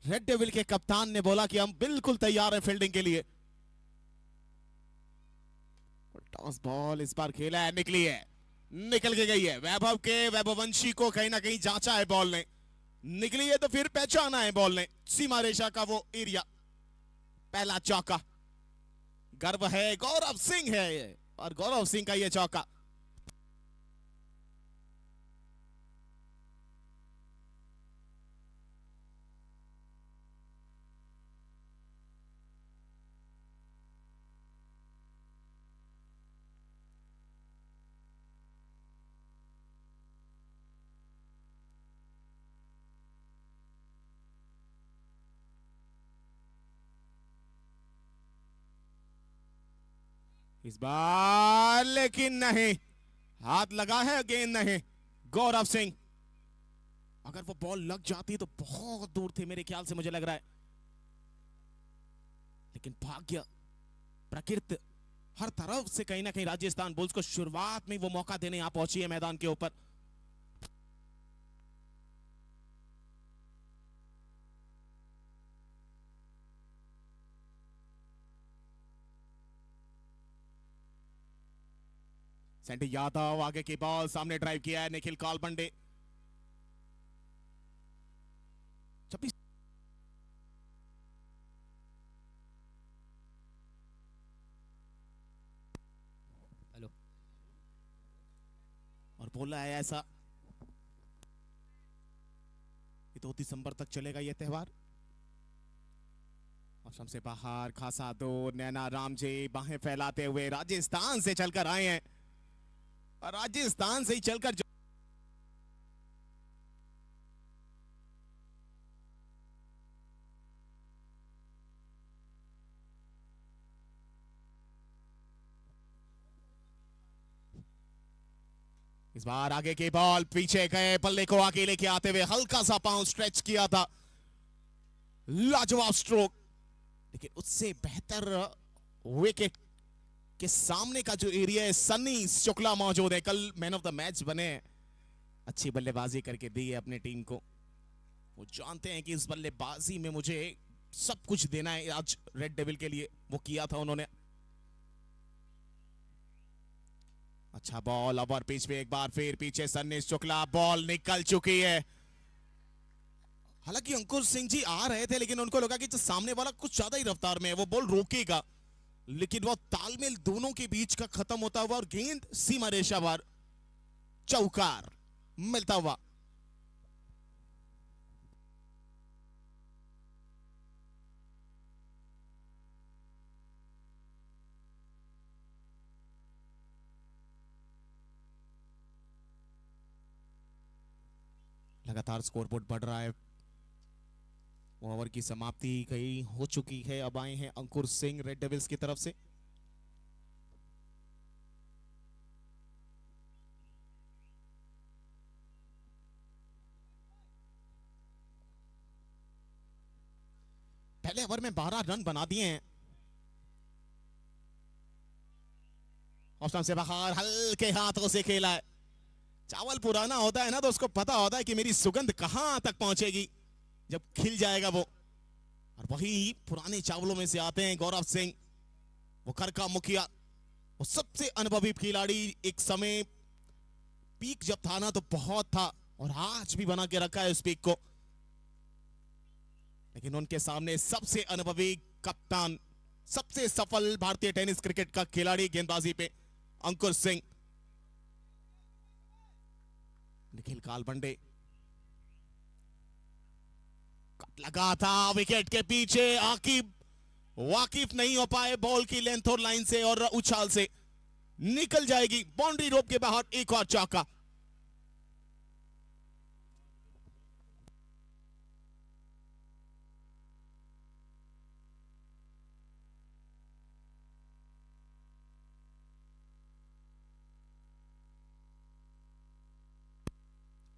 Red devil के कप्तान ने बोला कि हम बिल्कुल तैयार हैं फील्डिंग के लिए। टॉस बॉल इस बार खेला है, निकली है, निकल के गई है। वैभववंशी को कहीं ना कहीं जांचा है बॉल ने, निकली है तो फिर पहचाना है बॉल ने सीमा रेखा का वो एरिया। पहला चौका, गर्व है गौरव सिंह है और गौरव सिंह का ये चौका। इस बार लेकिन नहीं, हाथ लगा है, गेंद नहीं। गौरव सिंह, अगर वो बॉल लग जाती तो बहुत दूर थे मेरे ख्याल से, मुझे लग रहा है। लेकिन भाग्य, प्रकृति हर तरफ से कहीं ना कहीं राजस्थान बुल्स को शुरुआत में वो मौका देने यहां पहुंची है मैदान के ऊपर। सैंडी यादव आगे की बॉल, सामने ड्राइव किया है निखिल कालबंडे। 26 हेलो, और बोला है ऐसा कि 2 दिसंबर तक चलेगा ये त्योहार। और सबसे बाहर खासा दूर नैना राम जी बाहें फैलाते हुए राजस्थान से चलकर आए हैं और राजस्थान से ही चलकर इस बार आगे की बॉल, पीछे गए, बल्ले को आगे लेके आते हुए हल्का सा पांव स्ट्रेच किया था, लाजवाब स्ट्रोक। लेकिन उससे बेहतर विकेट के सामने का जो एरिया है, सन्नी शुक्ला मौजूद है, कल मैन ऑफ द मैच बने, अच्छी बल्लेबाजी करके दी है अपनी टीम को। वो जानते हैं कि इस बल्लेबाजी में मुझे सब कुछ देना है आज रेड डेविल के लिए, वो किया था उन्होंने। अच्छा बॉल, ओवर पिच पे एक बार फिर पीछे सन्नी शुक्ला, बॉल निकल चुकी है। हालांकि अंकुर सिंह जी आ रहे थे लेकिन उनको लगा कि जो सामने वाला कुछ ज्यादा ही रफ्तार में है, वो बॉल रोकेगा, लेकिन वो तालमेल दोनों के बीच का खत्म होता हुआ और गेंद सीमा रेखा पार, चौकार मिलता हुआ। लगातार स्कोरबोर्ड बढ़ रहा है, ओवर की समाप्ति कहीं हो चुकी है। अब आए हैं अंकुर सिंह रेड डेविल्स की तरफ से। पहले ओवर में 12 रन बना दिए हैं। ऑप्शन से बाहर हल्के हाथों से खेला है। चावल पुराना होता है ना तो उसको पता होता है कि मेरी सुगंध कहां तक पहुंचेगी जब खिल जाएगा वो, और वही पुराने चावलों में से आते हैं गौरव सिंह, वो घर का मुखिया, वो सबसे अनुभवी खिलाड़ी। एक समय पीक जब था ना तो बहुत था और आज भी बना के रखा है उस पीक को, लेकिन उनके सामने सबसे अनुभवी कप्तान, सबसे सफल भारतीय टेनिस क्रिकेट का खिलाड़ी गेंदबाजी पे अंकुर सिंह। निखिल कालबंडे कट लगा था विकेट के पीछे, आकिब वाकिफ नहीं हो पाए बॉल की लेंथ और लाइन से और उछाल से, निकल जाएगी बाउंड्री रोप के बाहर। एक और चौका।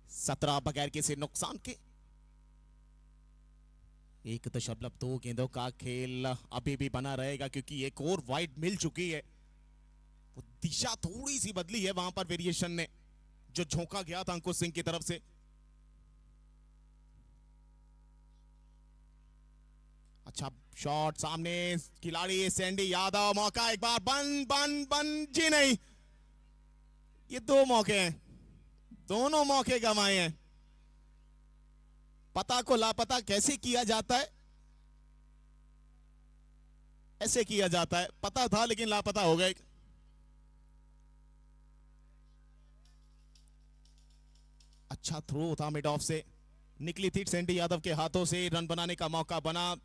सत्रह बगैर किसी नुकसान के 1.2 गेंदों का खेल अभी भी बना रहेगा क्योंकि एक और वाइड मिल चुकी है। वो दिशा थोड़ी सी बदली है वहां पर वेरिएशन ने, जो झोंका गया था अंकुर सिंह की तरफ से। अच्छा शॉट सामने, खिलाड़ी सैंडी यादव, मौका एक बार, बन जी नहीं, ये दो मौके हैं, दोनों मौके गंवाए हैं। पता को लापता कैसे किया जाता है? ऐसे किया जाता है, पता था लेकिन लापता हो गए। अच्छा थ्रो था मिड ऑफ से, निकली थी सैंडी यादव के हाथों से, रन बनाने का मौका बना।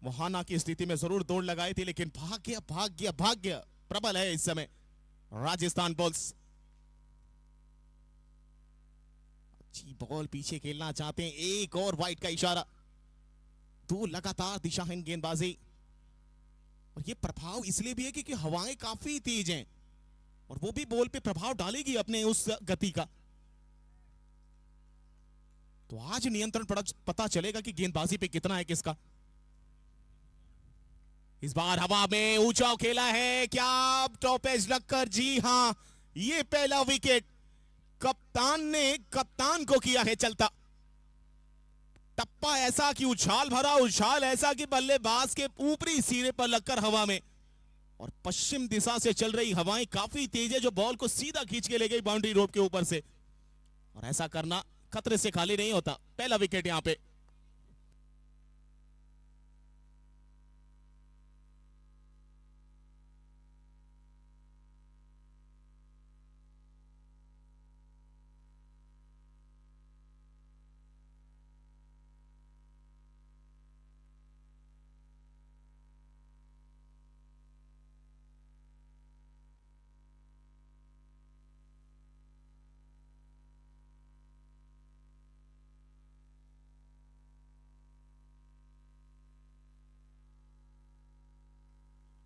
वहाना की स्थिति में जरूर दौड़ लगाई थी लेकिन भाग्य प्रबल है इस समय राजस्थान बुल्स। अच्छी बॉल, पीछे खेलना चाहते हैं, एक और वाइड का इशारा। दो लगातार दिशाहीन गेंदबाजी, और ये प्रभाव इसलिए भी है क्योंकि हवाएं काफी तेज हैं और वो भी बॉल पे प्रभाव डालेगी अपने उस गति का। तो आज नियंत्रण पता चलेगा कि गेंदबाजी पे कितना है किसका। इस बार हवा में ऊंचा खेला है, क्या टॉपेज लगकर, जी हां, ये पहला विकेट कप्तान ने कप्तान को किया है चलता। टप्पा ऐसा कि उछाल भरा उछाल ऐसा कि बल्लेबाज के ऊपरी सिरे पर लगकर हवा में, और पश्चिम दिशा से चल रही हवाएं काफी तेज है जो बॉल को सीधा खींच के ले गई बाउंड्री रोड के ऊपर से, और ऐसा करना खतरे से खाली नहीं होता। पहला विकेट यहां पे।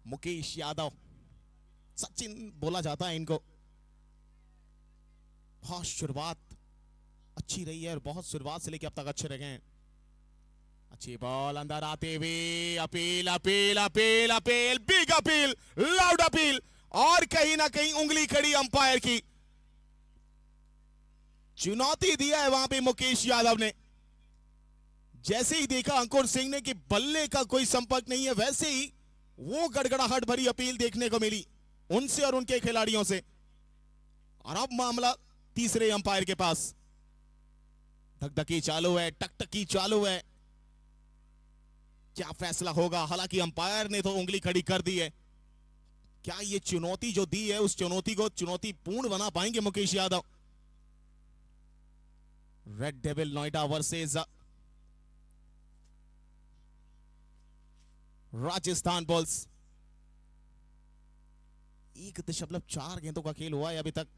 मुकेश यादव, सचिन बोला जाता है इनको। बहुत शुरुआत अच्छी रही है और बहुत शुरुआत से लेकर अब तक अच्छे रहे हैं। अच्छी बॉल अंदर आते हुए, appeal appeal appeal appeal, big appeal, loud appeal, और कहीं ना कहीं उंगली खड़ी अंपायर की। चुनौती दिया है वहां पे मुकेश यादव ने। जैसे ही देखा अंकुर सिंह ने कि बल्ले का कोई संपर्क नहीं है, वैसे ही वो गड़गड़ाहट भरी अपील देखने को मिली उनसे और उनके खिलाड़ियों से। और अब मामला तीसरे अंपायर के पास। धकधकी चालू है, टकटकी चालू है, क्या फैसला होगा? हालांकि अंपायर ने तो उंगली खड़ी कर दी है। क्या ये चुनौती जो दी है उस चुनौती को चुनौतीपूर्ण बना पाएंगे Mukesh Yadav? Red devil Noida versus Rajasthan bulls. 1.4 गेंदों का खेल हुआ है अभी तक।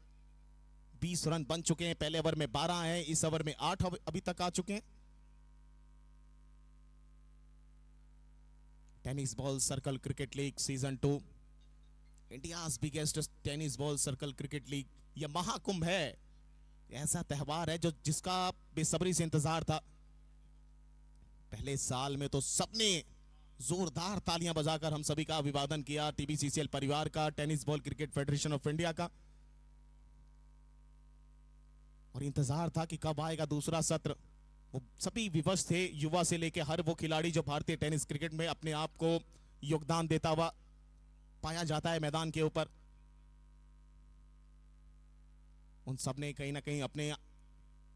20 रन बन चुके हैं। पहले ओवर में 12 हैं, इस ओवर में 8 अभी तक आ चुके हैं। Tennis ball circle cricket league season 2, India's biggest tennis ball circle cricket league. यह महाकुंभ है, ऐसा त्योहार है जो जिसका बेसब्री से इंतजार था। पहले साल में तो सबने जोरदार तालियां बजाकर हम सभी का अभिवादन किया, टीबीसीसीएल परिवार का, tennis ball cricket federation of India का, और इंतजार था कि कब आएगा दूसरा सत्र। वो सभी विवश थे, युवा से लेकर हर वो खिलाड़ी जो भारतीय टेनिस क्रिकेट में अपने आप को योगदान देता हुआ पाया जाता है मैदान के ऊपर। उन सब ने कहीं ना कहीं अपने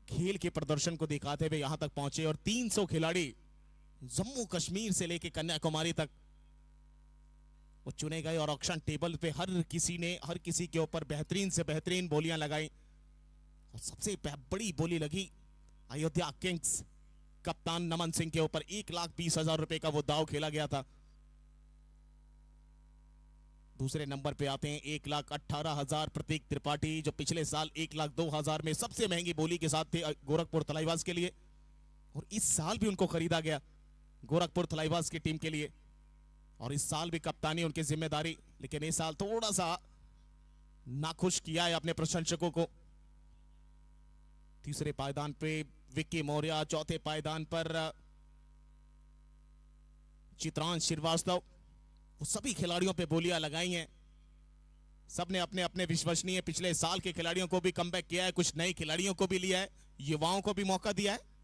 खेल के प्रदर्शन को दिखाते हुए यहां तक पहुंचे, और 300 खिलाड़ी जम्मू कश्मीर से लेकर कन्याकुमारी तक वो चुने गए, और ऑक्शन टेबल पे हर किसी के ऊपर बेहतरीन से बेहतरीन बोलियां लगाई। और सबसे बड़ी बोली लगी अयोध्या किंग्स कप्तान नमन सिंह के ऊपर। 1,20,000 रुपए का वो दाव खेला गया था। दूसरे नंबर पे आते हैं 1,18,000 प्रतीक त्रिपाठी, जो पिछले साल 1,02,000 में सबसे महंगी बोली के साथ थे गोरखपुर थलाईवास के लिए, और इस साल भी उनको खरीदा गया गोरखपुर थलाईवास की टीम के लिए, और इस साल भी कप्तानी उनकी जिम्मेदारी। लेकिन इस साल थोड़ा सा नाखुश किया है अपने प्रशंसकों को। तीसरे पायदान पे विक्की मौर्य, चौथे पायदान पर चित्रांश श्रीवास्तव। वो सभी खिलाड़ियों पे बोलियां लगाई हैं। सबने अपने अपने विश्वसनीय पिछले साल के खिलाड़ियों को भी कमबैक किया है, कुछ नए खिलाड़ियों को भी लिया है, युवाओं को भी मौका दिया है।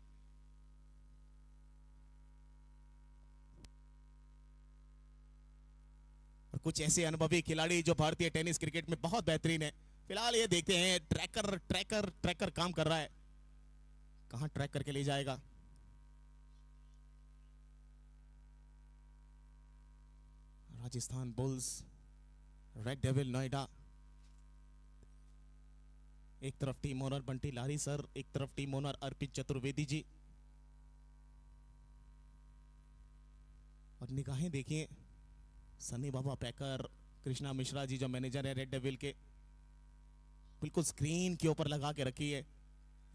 कुछ ऐसे अनुभवी खिलाड़ी जो भारतीय टेनिस क्रिकेट में बहुत बेहतरीन है। फिलहाल ये देखते हैं, ट्रैकर ट्रैकर ट्रैकर काम कर रहा है, कहां ट्रैक करके ले जाएगा। Rajasthan bulls, red devil Noida, एक तरफ टीम ओनर बंटी लारी सर, एक तरफ टीम ओनर अर्पित चतुर्वेदी जी। और निगाहें देखिए, सनी बाबा पैकर, कृष्णा मिश्रा जी जो मैनेजर है रेड डेविल के, बिल्कुल स्क्रीन के ऊपर लगा के रखी है।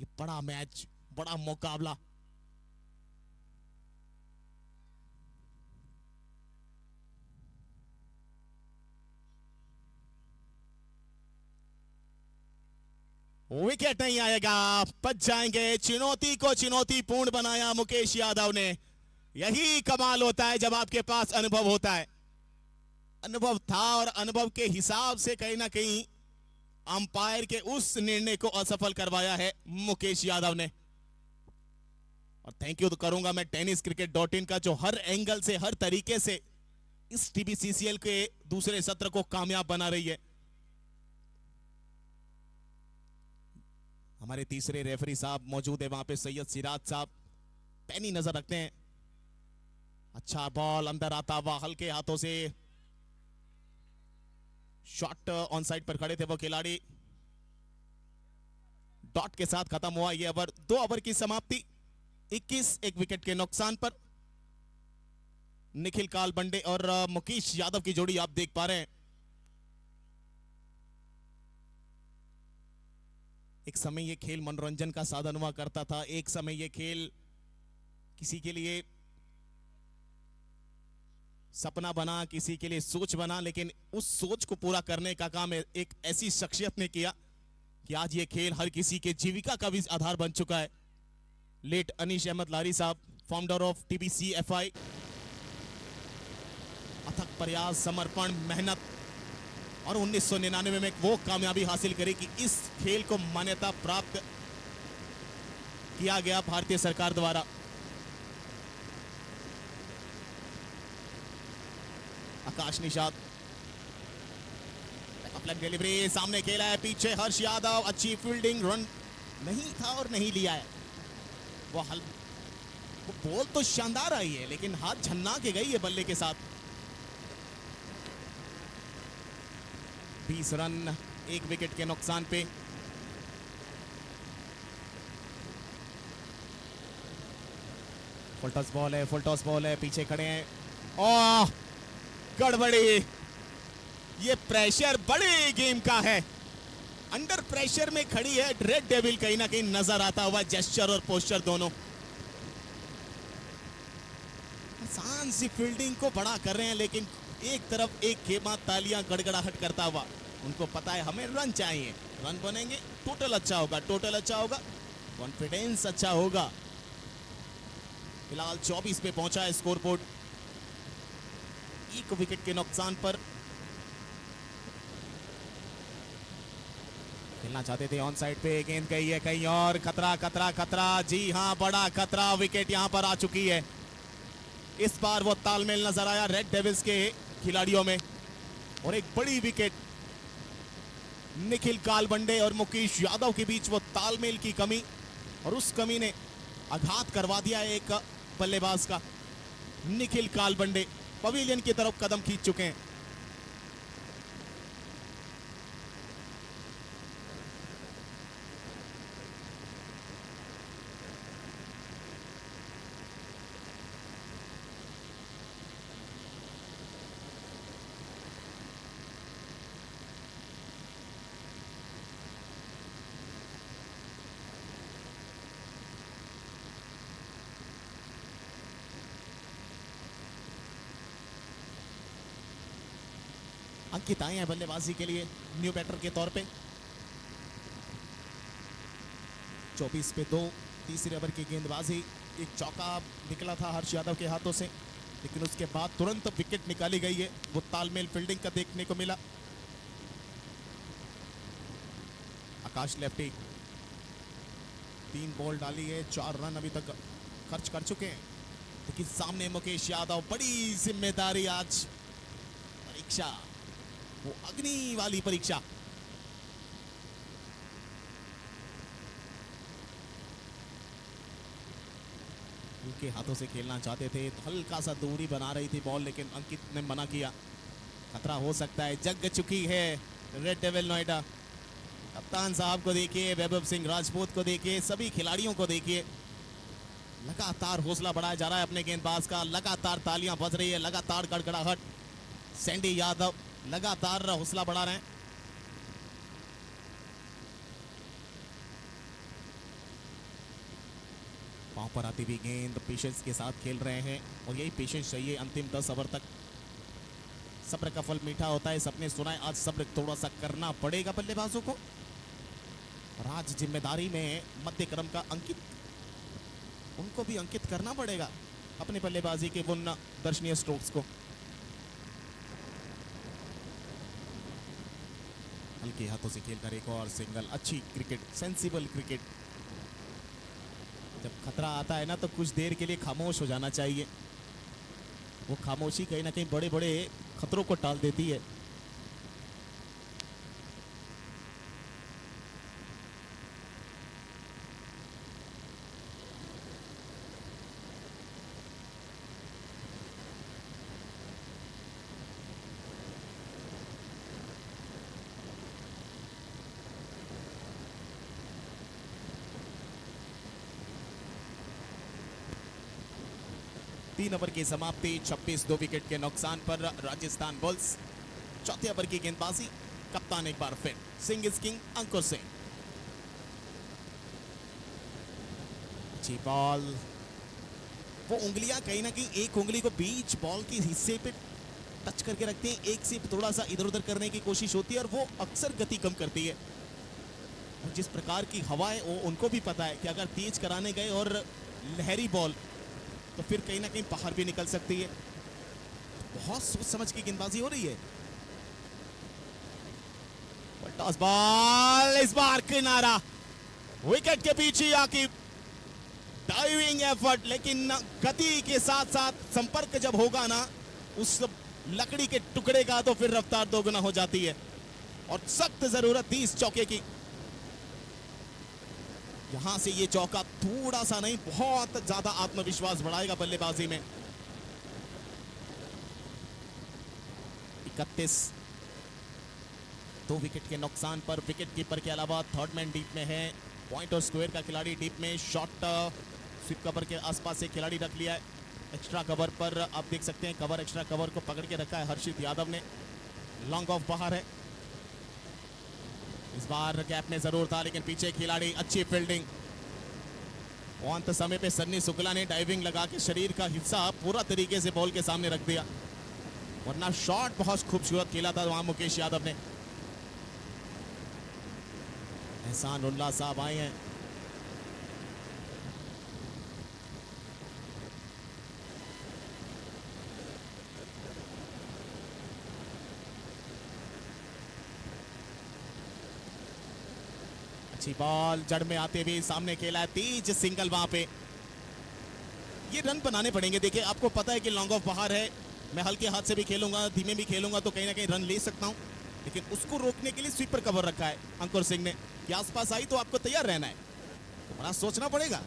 ये बड़ा मैच, बड़ा मुकाबला। विकेट नहीं आएगा, बच जाएंगे। चुनौती को चुनौतीपूर्ण बनाया मुकेश यादव ने। यही कमाल होता है जब आपके पास अनुभव होता है। अनुभव था और अनुभव के हिसाब से कहीं ना कहीं अंपायर के उस निर्णय को असफल करवाया है मुकेश यादव ने। और थैंक यू तो करूंगा मैं tenniscricket.in का, जो हर एंगल से, हर तरीके से इस TBCCL के दूसरे सत्र को कामयाब बना रही है। हमारे तीसरे रेफरी साहब मौजूद है वहां पे, सैयद सिराज साहब, पैनी नजर रखते हैं। अच्छा बॉल अंदर आता हुआ, हल्के हाथों से शॉट ऑन साइड पर खड़े थे वो खिलाड़ी। डॉट के साथ खत्म हुआ ये ओवर। 2 ओवर की समाप्ति, 21 एक विकेट के नुकसान पर। निखिल कालबंडे और मुकेश यादव की जोड़ी आप देख पा रहे हैं। एक समय ये खेल मनोरंजन का साधन हुआ करता था, एक समय ये खेल किसी के लिए सपना बना, किसी के लिए सोच बना, लेकिन उस सोच को पूरा करने का काम एक ऐसी शख्सियत ने किया कि आज ये खेल हर किसी के जीविका का भी आधार बन चुका है। लेट अनीश अहमद लारी साहब, फाउंडर ऑफ TBCFI, अथक प्रयास, समर्पण, मेहनत और 1999 में वो कामयाबी हासिल करी कि इस खेल को मान्यता प्राप्त किया गया भारतीय सरकार द्वारा। आकाश निषाद, डिलीवरी सामने खेला है, पीछे हर्ष यादव, अच्छी फील्डिंग, रन नहीं था और नहीं लिया है। वो बॉल तो शानदार आई है लेकिन हाथ झन्ना के गई है बल्ले के साथ। 20 रन एक विकेट के नुकसान पे। फुल टॉस बॉल है, पीछे खड़े हैं। ओह गड़बड़ी, ये प्रेशर बड़े गेम का है। अंडर प्रेशर में खड़ी है रेड डेविल, कहीं ना कहीं नजर आता हुआ जेस्चर और पोस्चर दोनों। आसान सी फील्डिंग को बड़ा कर रहे हैं, लेकिन एक तरफ एक खेमा तालियां गड़गड़ाहट करता हुआ। उनको पता है हमें रन चाहिए, रन बनेंगे, टोटल अच्छा होगा, कॉन्फिडेंस अच्छा होगा। फिलहाल 24 पे पहुंचा है स्कोर बोर्ड, 1 विकेट के नुकसान पर। खेलना चाहते थे ऑन साइड पे, गेंद गई है कहीं और। खतरा, जी हां बड़ा खतरा, विकेट यहां पर आ चुकी है। इस बार वो तालमेल नजर आया रेड डेविल्स के खिलाड़ियों में, और एक बड़ी विकेट निखिल कालबंडे और मुकेश यादव के बीच वो तालमेल की कमी, और उस कमी ने आघात करवा दिया एक बल्लेबाज का। निखिल कालबंडे पवेलियन की तरफ कदम खींच चुके हैं। अंकित आए हैं बल्लेबाजी के लिए न्यू बैटर के तौर पे। 24 पे 2, तीसरे ओवर की गेंदबाजी। एक चौका निकला था हर्ष यादव के हाथों से, लेकिन उसके बाद तुरंत विकेट निकाली गई है। वो तालमेल फील्डिंग का देखने को मिला। आकाश लेफ्टी, 3 बॉल डाली है, 4 रन अभी तक खर्च कर चुके हैं। लेकिन सामने मुकेश यादव, बड़ी जिम्मेदारी आज, बड़ी परीक्षा, वो अग्नि वाली परीक्षा। उनके हाथों से खेलना चाहते थे, हल्का सा दूरी बना रही थी बॉल, लेकिन अंकित ने मना किया। खतरा हो सकता है, जग चुकी है रेड डेविल नोएडा। कप्तान साहब को देखिए, वैभव सिंह राजपूत को देखिए, सभी खिलाड़ियों को देखिए, लगातार हौसला बढ़ाया जा रहा है अपने गेंदबाज का, लगातार तालियां बज रही है, लगातार गड़गड़ाहट। सैंडी यादव लगातार हौसला बढ़ा रहे हैं। पांव पर आती हुई गेंद, पेशेंस के साथ खेल रहे हैं और यही पेशेंस चाहिए अंतिम 10 ओवर तक। सब्र का फल मीठा होता है, सबने सुना है। आज सब्र थोड़ा सा करना पड़ेगा बल्लेबाजों को, और आज जिम्मेदारी में मध्य क्रम का अंकित, उनको भी अंकित करना पड़ेगा अपने बल्लेबाजी के उन दर्शनीय स्ट्रोक्स को। हल्के हाथों से खेलकर एक और सिंगल। अच्छी क्रिकेट, सेंसिबल क्रिकेट। जब खतरा आता है ना तो कुछ देर के लिए खामोश हो जाना चाहिए। वो खामोशी कहीं ना कहीं बड़े बड़े खतरों को टाल देती है। तीन ओवर की समाप्ति, 26 2 विकेट के नुकसान पर राजस्थान बुल्स। चौथे ओवर की गेंदबाजी, कप्तान एक बार फिर सिंह इज किंग, अंकुर सिंह। अच्छी बॉल, वो उंगलियां कहीं ना कहीं एक उंगली को बीच बॉल के हिस्से पे टच करके रखते हैं, एक से थोड़ा सा इधर उधर करने की कोशिश होती है और वो अक्सर गति कम करती है। और जिस प्रकार की हवा है वो उनको भी पता है कि अगर तेज कराने गए और लहरी बॉल तो फिर कहीं ना कहीं बाहर भी निकल सकती है। बहुत सोच समझ की गेंदबाजी हो रही है। टॉस बॉल, इस बार किनारा, विकेट के पीछे आकी डाइविंग एफर्ट, लेकिन गति के साथ साथ संपर्क जब होगा ना उस लकड़ी के टुकड़े का तो फिर रफ्तार दोगुना हो जाती है और सख्त जरूरत थी इस चौके की। यहां से ये चौका थोड़ा सा नहीं, बहुत ज्यादा आत्मविश्वास बढ़ाएगा बल्लेबाजी में। 31 2 विकेट के नुकसान पर विकेट कीपर के अलावा थर्ड मैन डीप में है। पॉइंट और स्क्वायर का खिलाड़ी डीप में, शॉर्ट स्वीप कवर के आसपास से खिलाड़ी रख लिया है। एक्स्ट्रा कवर पर आप देख सकते हैं, कवर एक्स्ट्रा कवर को पकड़ के रखा है हर्षित यादव ने। लॉन्ग ऑफ बाहर है, इस बार गैप में जरूर था लेकिन पीछे खिलाड़ी, अच्छी फील्डिंग। अंत समय पे सन्नी शुक्ला ने डाइविंग लगा के शरीर का हिस्सा पूरा तरीके से बॉल के सामने रख दिया, वरना शॉट बहुत खूबसूरत खेला था वहां मुकेश यादव ने। एहसान उल्लाह साहब आए हैं। अच्छी बॉल जड़ में आते हुए सामने खेला है, तेज सिंगल वहां पे। ये रन बनाने पड़ेंगे। देखिए आपको पता है कि लॉन्ग ऑफ बाहर है, मैं हल्के हाथ से भी खेलूंगा, धीमे भी खेलूंगा तो कहीं ना कहीं रन ले सकता हूं, लेकिन उसको रोकने के लिए स्वीपर कवर रखा है अंकुर सिंह ने कि आसपास आई तो आपको तैयार रहना है, तो बड़ा सोचना पड़ेगा।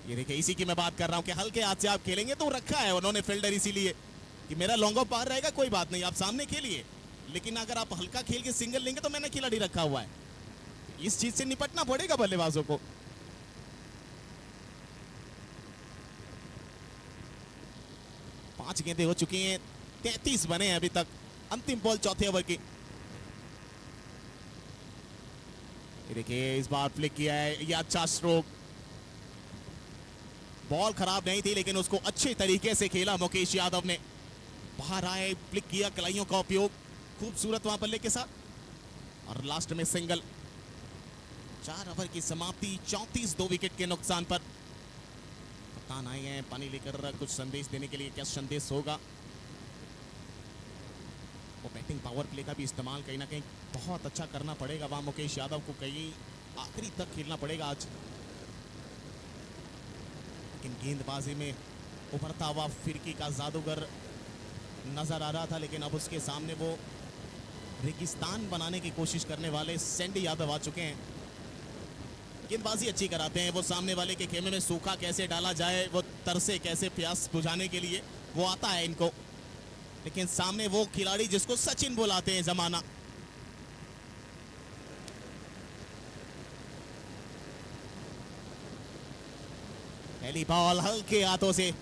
ये देखिए इसी की मैं बात कर रहा हूं कि हल्के हाथ से आप खेलेंगे तो रखा है उन्होंने फील्डर इसीलिए कि मेरा लॉन्ग ऑफ बाहर रहेगा, कोई बात नहीं, आप सामने खेलिए, लेकिन अगर आप हल्का खेल के सिंगल लेंगे तो मैंने खिलाड़ी रखा हुआ है। इस चीज से निपटना पड़ेगा बल्लेबाजों को। पांच गेंदें हो चुकी हैं, 33 बने हैं अभी तक। अंतिम बॉल चौथे ओवर की। देखिए इस बार फ्लिक किया है, ये अच्छा स्ट्रोक। बॉल खराब नहीं थी लेकिन उसको अच्छे तरीके से खेला मुकेश यादव ने। बाहर आए, फ्लिक किया, कलाइयों का उपयोग खूबसूरत वहां बल्ले के साथ और लास्ट में सिंगल। 4 ओवर की समाप्ति, 34 2 विकेट के नुकसान पर। कप्तान आए हैं पानी लेकर कुछ संदेश देने के लिए, क्या संदेश होगा? वो बैटिंग पावर प्ले का भी इस्तेमाल कहीं ना कहीं बहुत अच्छा करना पड़ेगा वहां मुकेश यादव को, कहीं आखिरी तक खेलना पड़ेगा आज। लेकिन गेंदबाजी में उभरता हुआ फिरकी का जादूगर नजर आ रहा था, लेकिन अब उसके सामने वो रेगिस्तान बनाने की कोशिश करने वाले सैंडी यादव आ चुके हैं। गेंदबाजी अच्छी कराते हैं वो, सामने वाले के खेमे में सूखा कैसे डाला जाए, वो तरसे कैसे प्यास बुझाने के लिए, वो आता है इनको। लेकिन सामने वो खिलाड़ी जिसको सचिन बुलाते हैं जमाना, पहली बॉल हल्के हाथों से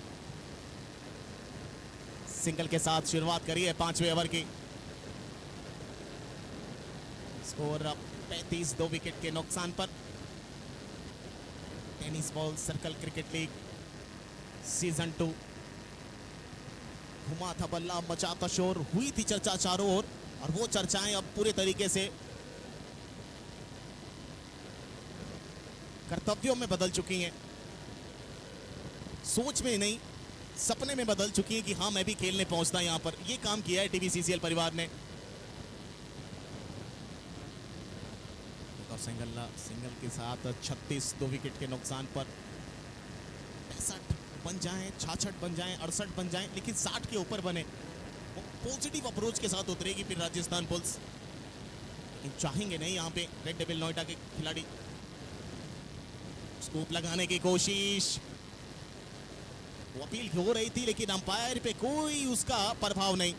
सिंगल के साथ शुरुआत करी है 5वें ओवर की। स्कोर 35, 2 विकेट के नुकसान पर। Tennis ball circle cricket league season 2, घुमा था बल्ला, मचा था शोर, हुई थी चर्चा चारों ओर, और वो चर्चाएं अब पूरे तरीके से कर्तव्यों में बदल चुकी हैं। सोच में नहीं, सपने में बदल चुकी हैं कि हाँ मैं भी खेलने पहुंचता यहां पर। ये काम किया है टीबीसीसीएल परिवार ने। और सिंगल के साथ 36, 2 विकेट के नुकसान पर। 65 बन जाएं, 66 बन जाएं, 68 बन जाएं, लेकिन 60 के ऊपर बने। वो पॉजिटिव अप्रोच के साथ उतरेगी फिर राजस्थान पुल्स। लेकिन चाहेंगे नहीं यहाँ पे रेड डेविल नोएडा के खिलाड़ी। स्कूप लगाने की कोशिश, वो अपील हो रही थी, लेकिन अंपायर पे कोई उसका प्रभाव नहीं।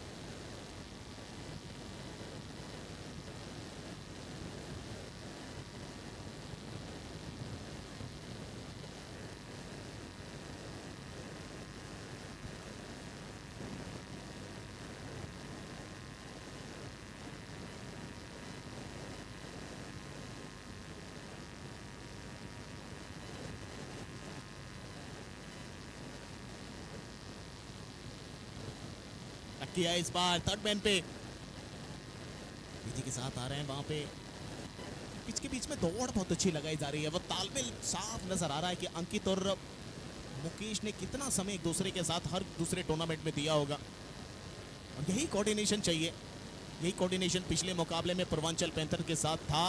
किया इस बार थर्ड मैन पे, के साथ आ रहे हैं वहां पे। पिच के बीच में दौड़ बहुत अच्छी लगाई जा रही है, वो तालमेल साफ नजर आ रहा है कि अंकित और मुकेश ने कितना समय एक दूसरे के साथ हर दूसरे टूर्नामेंट में दिया होगा, और यही कोऑर्डिनेशन चाहिए। यही कोऑर्डिनेशन पिछले मुकाबले में पूर्वांचल पैंथर के साथ था,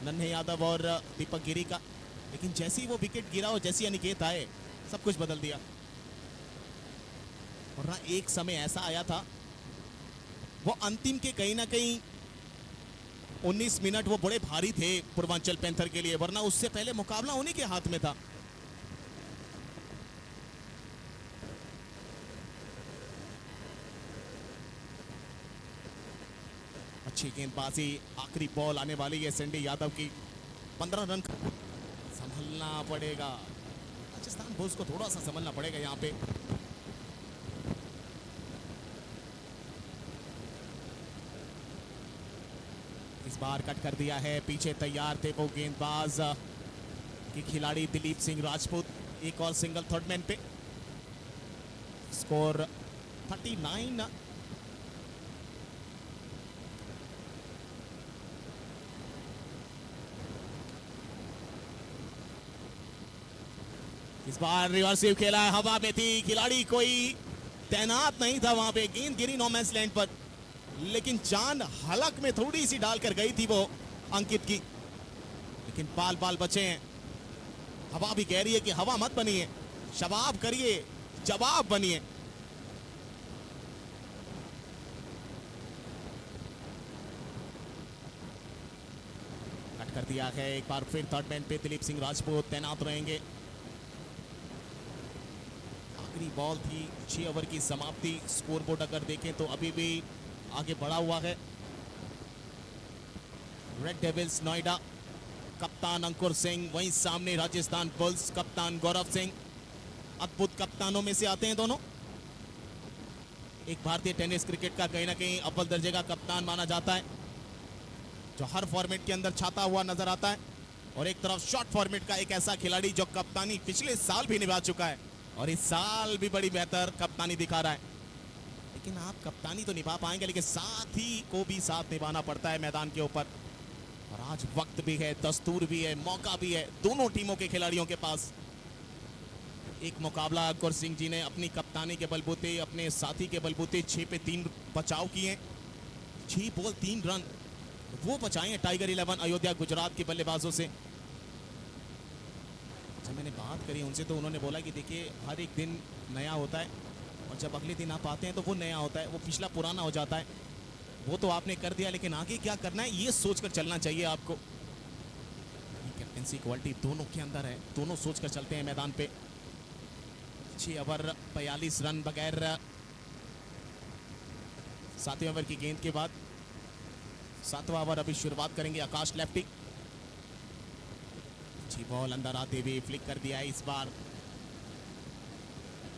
नन्हे यादव और दीपक गिरी का। लेकिन जैसे ही वो विकेट गिरा और जैसे ही अनिकेत आए, सब कुछ बदल दिया। और ना एक समय ऐसा आया था, वो अंतिम के कहीं ना कहीं 19 मिनट वो बड़े भारी थे पूर्वांचल पैंथर के लिए, वरना उससे पहले मुकाबला उन्हीं के हाथ में था। अच्छी गेंदबाजी, आखिरी बॉल आने वाली है सैंडी यादव की। 15 रन संभलना पड़ेगा राजस्थान बुल्स को, थोड़ा सा संभलना पड़ेगा यहाँ पे। इस बार कट कर दिया है, पीछे तैयार थे वो गेंदबाज की खिलाड़ी दिलीप सिंह राजपूत। एक और सिंगल थर्ड मैन पे। स्कोर 39। इस बार रिवर्सिव खेला है, हवा में थी, खिलाड़ी कोई तैनात नहीं था वहां पे। गेंद गिरी नो मैंस लैंड पर, लेकिन जान हलक में थोड़ी सी डालकर गई थी वो अंकित की, लेकिन बाल बाल बचे हैं। हवा भी कह रही है कि हवा मत बनिए, शबाब करिए, जवाब बनिए। कट कर दिया है, एक बार फिर थर्ड मैन पे दिलीप सिंह राजपूत तैनात रहेंगे। आखिरी बॉल थी, 6 ओवर की समाप्ति। स्कोरबोर्ड अगर देखें तो अभी भी आगे बढ़ा हुआ है रेड डेविल्स नोएडा। कप्तान अंकुर सिंह, वहीं सामने राजस्थान बुल्स कप्तान गौरव सिंह। अद्भुत कप्तानों में से आते हैं दोनों। एक भारतीय टेनिस क्रिकेट का कहीं ना कहीं अव्वल दर्जे का कप्तान माना जाता है, जो हर फॉर्मेट के अंदर छाता हुआ नजर आता है, और एक तरफ शॉर्ट फॉर्मेट का एक ऐसा खिलाड़ी जो कप्तानी पिछले साल भी निभा चुका है और इस साल भी बड़ी बेहतर कप्तानी दिखा रहा है। लेकिन आप कप्तानी तो निभा पाएंगे, लेकिन साथी को भी साथ निभाना पड़ता है मैदान के ऊपर। और आज वक्त भी है, दस्तूर भी है, मौका भी है दोनों टीमों के खिलाड़ियों के पास। एक मुकाबला अंकुर सिंह जी ने अपनी कप्तानी के बलबूते, अपने साथी के बलबूते 6 पे 3 बचाव किए, 6 बॉल 3 रन वो बचाए टाइगर 11 अयोध्या गुजरात के बल्लेबाजों से। जब मैंने बात करी उनसे तो उन्होंने बोला कि देखिए हर एक दिन नया होता है, और जब अगले दिन आप आते हैं तो वो नया होता है, वो पिछला पुराना हो जाता है। वो तो आपने कर दिया, लेकिन आगे क्या करना है ये सोचकर चलना चाहिए आपको। कैप्टेंसी क्वालिटी दोनों के अंदर है, दोनों सोचकर चलते हैं मैदान पे। 6 ओवर 42 रन बगैर 7वें ओवर की गेंद के बाद। 7वां ओवर अभी शुरुआत करेंगे आकाश लेफ्टी। अच्छी बॉल अंदर आते हुए फ्लिक कर दिया है इस बार।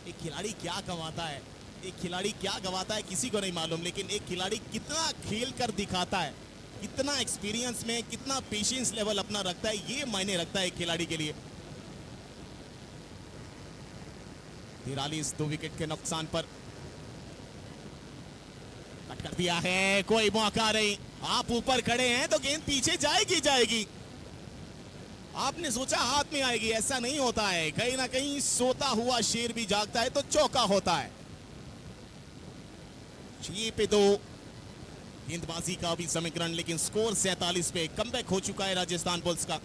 एक खिलाड़ी क्या गंवाता है, एक खिलाड़ी क्या गंवाता है किसी को नहीं मालूम, लेकिन एक खिलाड़ी कितना खेल कर दिखाता है, कितना एक्सपीरियंस में, कितना पेशेंस लेवल अपना रखता है, ये मायने रखता है एक खिलाड़ी के लिए। 43 2 विकेट के नुकसान पर कट कर दिया है, कोई मौका नहीं। आप ऊपर खड़े हैं तो गेंद पीछे जाएगी जाएगी। आपने सोचा हाथ में आएगी, ऐसा नहीं होता है। कहीं ना कहीं सोता हुआ शेर भी जागता है तो चौका होता है। 6 पे 2 गेंदबाजी का भी समीकरण, लेकिन स्कोर 47 पे कमबैक हो चुका है राजस्थान बुल्स का।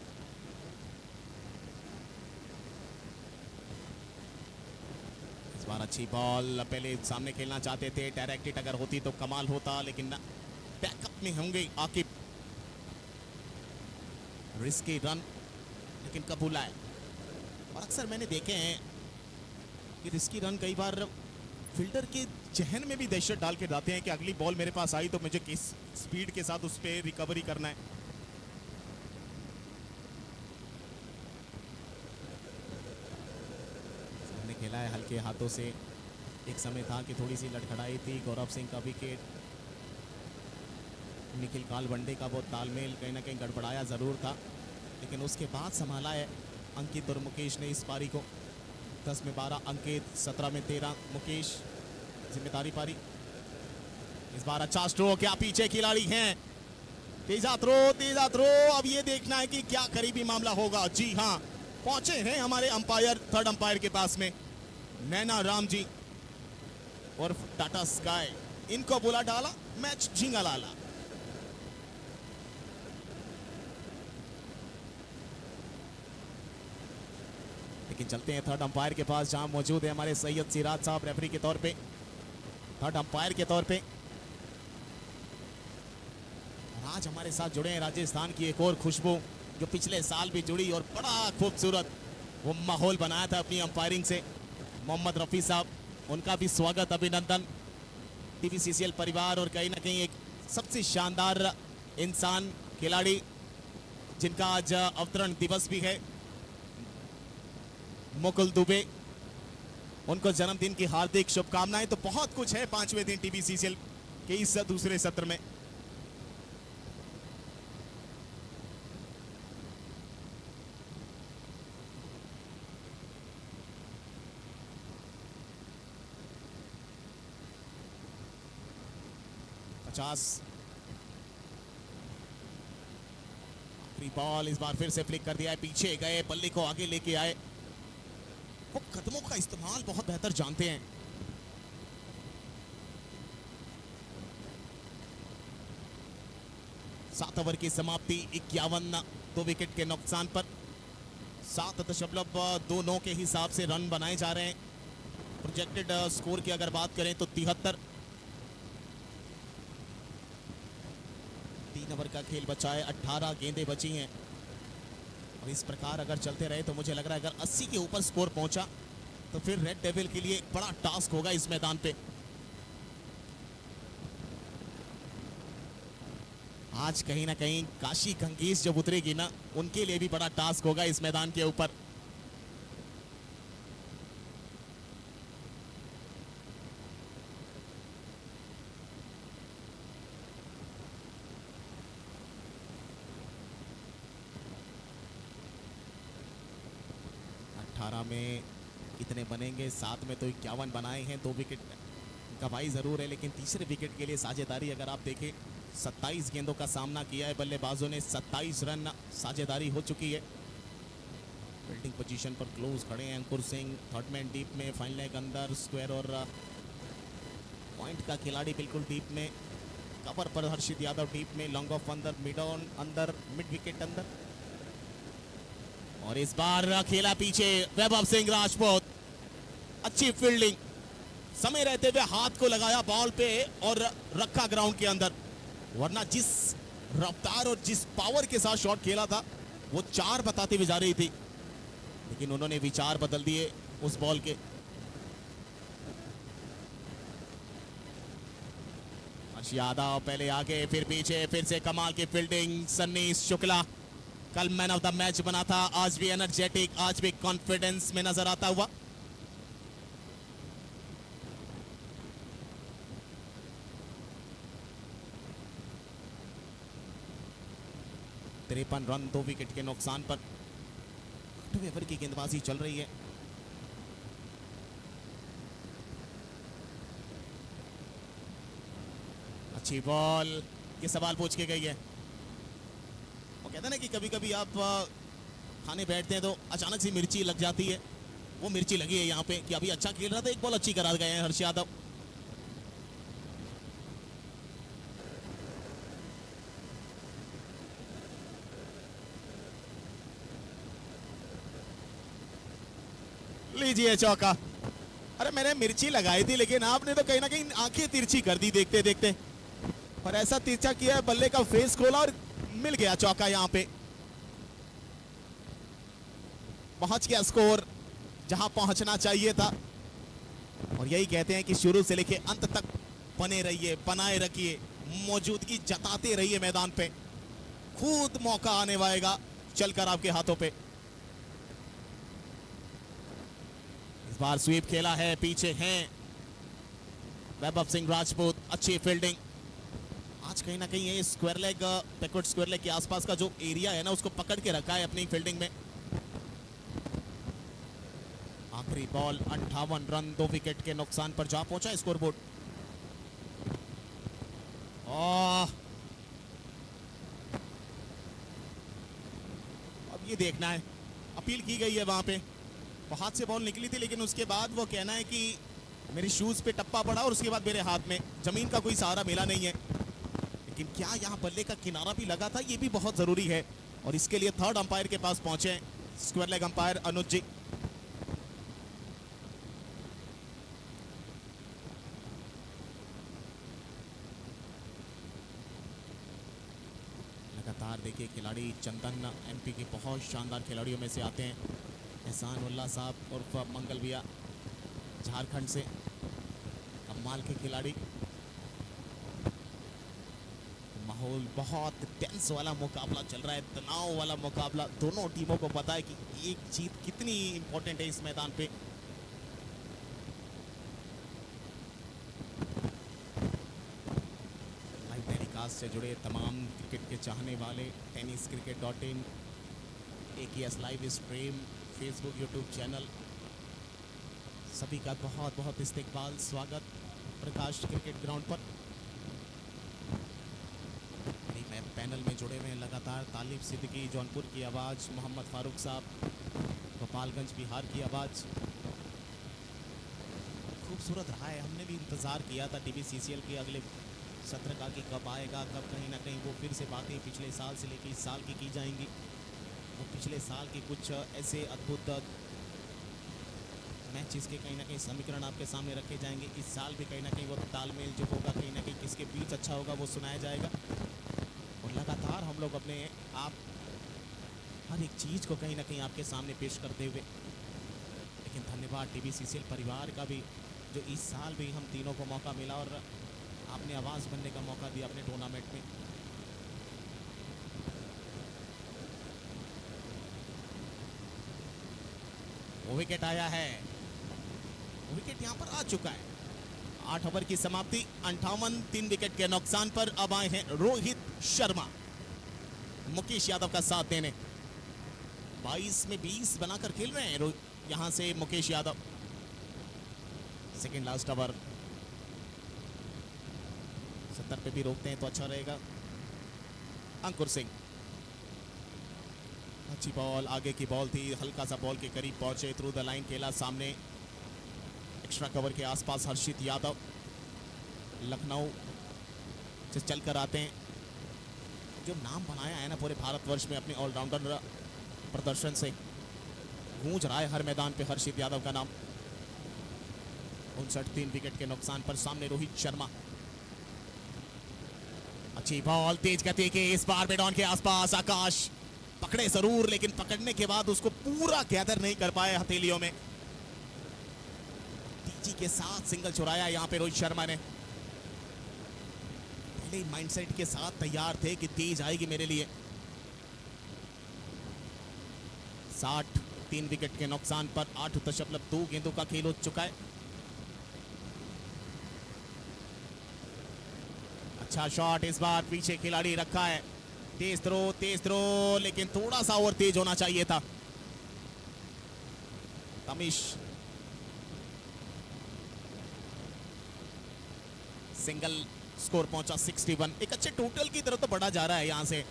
इस बार अच्छी बॉल, पहले सामने खेलना चाहते थे, डायरेक्ट हिट अगर होती तो कमाल होता, लेकिन बैकअप में होंगे आकिब। रिस्की रन लेकिन कबूला है। और अक्सर मैंने देखे हैं कि रिस्की रन कई बार फील्डर के जहन में भी दहशत डाल के जाते हैं कि अगली बॉल मेरे पास आई तो मुझे किस स्पीड के साथ उस पर रिकवरी करना है। हमने खेला है हल्के हाथों से। एक समय था कि थोड़ी सी लड़खड़ाई थी, गौरव सिंह का विकेट, निखिल कालवंडे का वो तालमेल कहीं ना कहीं गड़बड़ाया ज़रूर था, लेकिन उसके बाद संभाला है अंकित और मुकेश ने इस पारी को। 10 में 12 अंकित, 17 में 13 मुकेश, जिम्मेदारी पारी। इस बार अच्छा स्ट्रोक, क्या पीछे खिलाड़ी हैं, तेजा थ्रो, तेजा थ्रो। अब ये देखना है कि क्या करीबी मामला होगा। जी हाँ, पहुंचे हैं हमारे अंपायर, थर्ड अंपायर के पास में नैना राम जी और टाटा स्काई। इनको बोला डाला, मैच झींगा लाला। लेकिन चलते हैं थर्ड अंपायर के पास, जहां मौजूद है हमारे सैयद सिराज साहब रेफरी के तौर पे, थर्ड अंपायर के तौर पे। आज हमारे साथ जुड़े हैं राजस्थान की एक और खुशबू, जो पिछले साल भी जुड़ी और बड़ा खूबसूरत वो माहौल बनाया था अपनी अंपायरिंग से, मोहम्मद रफी साहब। उनका भी स्वागत, अभिनंदन टीवीसीसीएल परिवार। और कहीं ना कहीं एक सबसे शानदार इंसान, खिलाड़ी जिनका आज अवतरण दिवस भी है, मुकुल दुबे, उनको जन्मदिन की हार्दिक शुभकामनाएं। तो बहुत कुछ है 5वें दिन टीवीसीसीएल के इस दूसरे सत्र में। बॉल इस बार फिर से फ्लिक कर दिया है, पीछे गए, बल्ले को आगे लेके आए। वो कदमों का इस्तेमाल बहुत बेहतर जानते हैं। सात ओवर की समाप्ति, 51 2 विकेट के नुकसान पर 7.29 के हिसाब से रन बनाए जा रहे हैं। प्रोजेक्टेड स्कोर की अगर बात करें तो 73। 3 ओवर का खेल बचा है, 18 गेंदें बची हैं। और इस प्रकार अगर चलते रहे तो मुझे लग रहा है अगर 80 के ऊपर स्कोर पहुंचा तो फिर रेड डेविल के लिए एक बड़ा टास्क होगा इस मैदान पे। आज कहीं ना कहीं काशी गंगेश जब उतरेगी ना, उनके लिए भी बड़ा टास्क होगा इस मैदान के ऊपर। में कितने बनेंगे? 7 में तो 51 बनाए हैं, 2 विकेट गंवाई जरूर है, लेकिन तीसरे विकेट के लिए साझेदारी अगर आप देखें 27 गेंदों का सामना किया है बल्लेबाजों ने, 27 रन साझेदारी हो चुकी है। फील्डिंग पोजीशन पर क्लोज खड़े हैं अंकुर सिंह, थर्ड मैन डीप में, फाइन लेग अंदर, स्क्वायर और पॉइंट का खिलाड़ी बिल्कुल डीप में, कवर पर हर्षित यादव डीप में, लॉन्ग ऑफ अंदर, मिड ऑन अंदर, मिड विकेट अंदर। और इस बार खेला पीछे वैभव सिंह राजपूत, अच्छी फील्डिंग, समय रहते हुए हाथ को लगाया बॉल पे और रखा ग्राउंड के अंदर, वरना जिस रफ्तार और जिस पावर के साथ शॉट खेला था वो 4 बताते हुए जा रही थी, लेकिन उन्होंने विचार बदल दिए उस बॉल के। हर्ष यादव पहले आगे फिर पीछे, फिर से कमाल की फील्डिंग। सन्नी शुक्ला कल मैन ऑफ द मैच बना था, आज भी एनर्जेटिक, आज भी कॉन्फिडेंस में नजर आता हुआ। तिरपन रन 2 विकेट के नुकसान पर 8वें ओवर की गेंदबाजी चल रही है। अच्छी बॉल, ये सवाल पूछ के गई है। वो कहते हैं ना कि कभी कभी आप खाने बैठते हैं तो अचानक से मिर्ची लग जाती है, वो मिर्ची लगी है यहाँ पे कि अभी अच्छा खेल रहा था, एक बॉल अच्छी करा गए हैं हर्ष यादव। लीजिए चौका। अरे मैंने मिर्ची लगाई थी, लेकिन आपने तो कहीं ना कहीं आंखें तिरछी कर दी देखते देखते, और ऐसा तिरछा किया है, बल्ले का फेस खोला और मिल गया चौका। यहाँ पे पहुंच गया स्कोर जहां पहुंचना चाहिए था, और यही कहते हैं कि शुरू से लेके अंत तक बने रहिए, बनाए रखिए, मौजूदगी जताते रहिए मैदान पे, खुद मौका आने वाएगा चलकर आपके हाथों पे। इस बार स्वीप खेला है, पीछे हैं वैभव सिंह राजपूत, अच्छी फील्डिंग। आज कहीं ना कहीं ये square leg, backward square leg के आसपास का जो एरिया है ना, उसको पकड़ के रखा है अपनी फील्डिंग में। आखिरी बॉल 58 रन 2 विकेट के नुकसान पर जा पहुंचा स्कोरबोर्ड। अब ये देखना है, अपील की गई है वहां पे, वो हाथ से बॉल निकली थी, लेकिन उसके बाद वो कहना है कि मेरे शूज पे टप्पा पड़ा और उसके बाद मेरे हाथ में जमीन का कोई सहारा मिला नहीं है। लेकिन क्या यहाँ बल्ले का किनारा भी लगा था, ये भी बहुत जरूरी है, और इसके लिए थर्ड अंपायर के पास पहुंचे स्क्वायर लेग अंपायर अनुज जी। लगातार देखिए खिलाड़ी चंदन एमपी के बहुत शानदार खिलाड़ियों में से आते हैं। एहसान उल्लाह साहब उर्फ मंगल भैया झारखंड से, कमाल के खिलाड़ी। माहौल बहुत टेंस वाला मुकाबला चल रहा है, तनाव वाला मुकाबला। दोनों टीमों को पता है कि एक जीत कितनी इंपॉर्टेंट है इस मैदान पे। लाइव टेलीकास्ट से जुड़े तमाम क्रिकेट के चाहने वाले tenniscricket.in, AKS live stream, Facebook, YouTube channel, सभी का बहुत बहुत इस्तकबाल, स्वागत प्रकाश क्रिकेट ग्राउंड पर। पैनल में जुड़े हुए हैं लगातार तालिब सिद्दीकी जौनपुर की आवाज़, मोहम्मद फारूक साहब गोपालगंज बिहार की आवाज़। खूबसूरत रहा है, हमने भी इंतज़ार किया था TBCCL के अगले सत्र का कि कब आएगा, कब कहीं ना कहीं वो फिर से बातें पिछले साल से लेकर इस साल की जाएंगी। वो पिछले साल के कुछ ऐसे अद्भुत मैचेस के कहीं ना कहीं समीकरण आपके सामने रखे जाएंगे। इस साल भी कहीं ना कहीं वो तालमेल जो होगा, कहीं ना कहीं किसके बीच अच्छा होगा वो सुनाया जाएगा। और लगातार हम लोग अपने आप हर एक चीज़ को कहीं ना कहीं आपके सामने पेश करते हुए, लेकिन धन्यवाद TBCCL परिवार का भी, जो इस साल भी हम तीनों को मौका मिला और आपने आवाज़ बनने का मौका दिया अपने टूर्नामेंट में। वो विकेट आया है, विकेट यहाँ पर आ चुका है। 8 ओवर की समाप्ति, 58 3 विकेट के नुकसान पर अब आए हैं रोहित शर्मा मुकेश यादव का साथ देने। 22 में 20 बनाकर खेल रहे हैं यहां से Mukesh Yadav. Second last over 70 पे भी रोकते हैं तो अच्छा रहेगा। अंकुर सिंह, अच्छी बॉल, आगे की बॉल थी, हल्का सा बॉल के करीब पहुंचे, थ्रू द लाइन खेला सामने, एक्स्ट्रा कवर के आसपास हर्षित यादव लखनऊ से चलकर आते हैं। जो नाम बनाया है ना पूरे भारतवर्ष में अपने ऑलराउंडर प्रदर्शन से, गूंज रहा है हर मैदान पे हर्षित यादव का नाम। 3 विकेट के नुकसान पर सामने रोहित शर्मा। अच्छी बॉल तेज गति के इस बार मिडऑन के आसपास आकाश पकड़े जरूर, लेकिन पकड़ने के बाद उसको पूरा गैदर नहीं कर पाए हथेलियों में। तेजी के साथ सिंगल चुराया यहाँ पे रोहित शर्मा ने। पहले माइंडसेट के साथ तैयार थे कि तेज आएगी मेरे लिए। 3 विकेट के नुकसान पर 8.2 गेंदों का खेल हो चुका है। अच्छा शॉट इस बार पीछे खिलाड़ी रखा है। तेज थ्रो लेकिन थोड़ा सा और तेज होना चाहिए था। तमिश सिंगल, स्कोर पहुंचा 61। एक अच्छे टोटल की तरफ तो बढ़ा जा रहा है यहां से।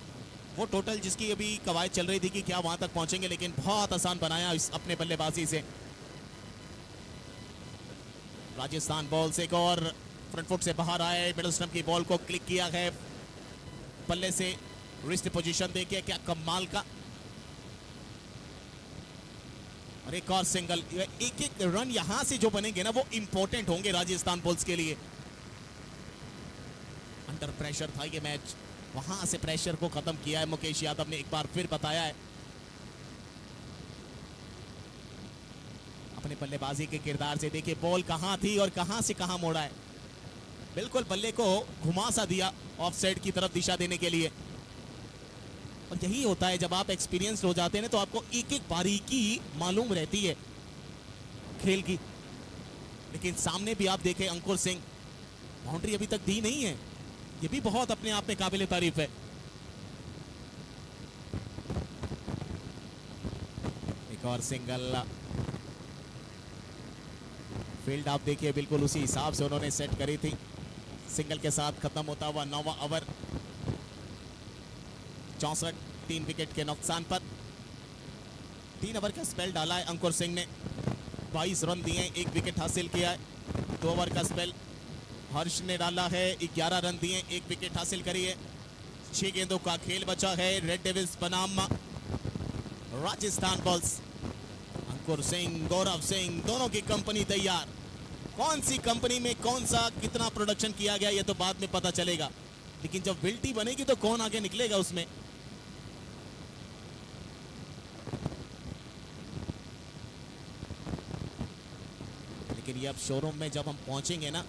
वो टोटल जिसकी अभी कवायद चल रही थी कि क्या वहां तक पहुंचेंगे, लेकिन बहुत आसान बनाया इस अपने बल्लेबाजी से। राजस्थान बॉल से एक और फ्रंट फुट से बाहर आए, मिडल स्टंप की बॉल को क्लिक किया है बल्ले से। रिस्ट पोजीशन देखिए क्या कमाल का। और एक और सिंगल। एक एक रन यहां से जो बनेंगे ना वो इंपॉर्टेंट होंगे राजस्थान बॉल्स के लिए। अंडर प्रेशर था ये मैच, वहां से प्रेशर को खत्म किया है मुकेश यादव ने, एक बार फिर बताया है अपने बल्लेबाजी के किरदार से। देखिए बॉल कहां थी और कहां से कहां मोड़ा है। बिल्कुल बल्ले को घुमा सा दिया ऑफ साइड की तरफ दिशा देने के लिए। और यही होता है जब आप एक्सपीरियंस हो जाते हैं तो आपको एक एक बारीकी मालूम रहती है खेल की। लेकिन सामने भी आप देखें अंकुर सिंह, बाउंड्री अभी तक दी नहीं है, ये भी बहुत अपने आप में काबिल तारीफ है। एक और सिंगल। फील्ड आप देखिए बिल्कुल उसी हिसाब से उन्होंने सेट करी थी। सिंगल के साथ खत्म होता हुआ 9वां ओवर। 64, 3 विकेट के नुकसान पर। 3 ओवर का स्पेल डाला है अंकुर सिंह ने, 22 रन दिए, 1 विकेट हासिल किया है। 2 ओवर का स्पेल हर्ष ने डाला है, 11 रन दिए, 1 विकेट हासिल करी है। 6 गेंदों का खेल बचा है रेड डेविल्स बनाम राजस्थान बॉल्स। अंकुर सिंह, गौरव सिंह दोनों की कंपनी तैयार। कौन सी कंपनी में कौन सा कितना प्रोडक्शन किया गया ये तो बाद में पता चलेगा, लेकिन जब विल्टी बनेगी तो कौन आगे निकलेगा उसमें। लेकिन ये अब शोरूम में जब हम पहुंचेंगे ना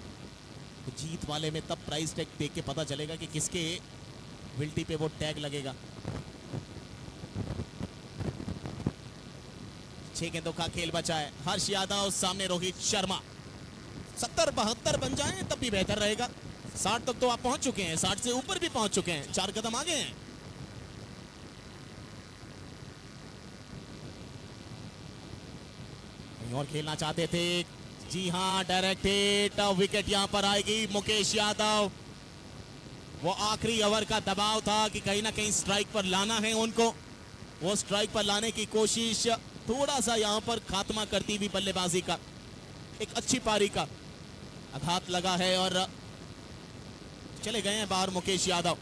तो जीत वाले में तब प्राइस टैग देख के पता चलेगा कि किसके विल्टी पे वो टैग लगेगा। 6 गेंदों का खेल बचा है। हर्ष यादव सामने रोहित शर्मा। 70-72 बन जाएं तब भी बेहतर रहेगा। 60 तक तो आप पहुंच चुके हैं, 60 से ऊपर भी पहुंच चुके हैं, 4 कदम आगे हैं। कहीं और खेलना चाहते थे, जी हां डायरेक्ट हिट, विकेट यहां पर आएगी। मुकेश यादव, वो आखिरी ओवर का दबाव था कि कहीं ना कहीं स्ट्राइक पर लाना है उनको। वो स्ट्राइक पर लाने की कोशिश, थोड़ा सा यहां पर खात्मा करती हुई बल्लेबाजी का, एक अच्छी पारी का आघात लगा है और चले गए हैं बाहर मुकेश यादव।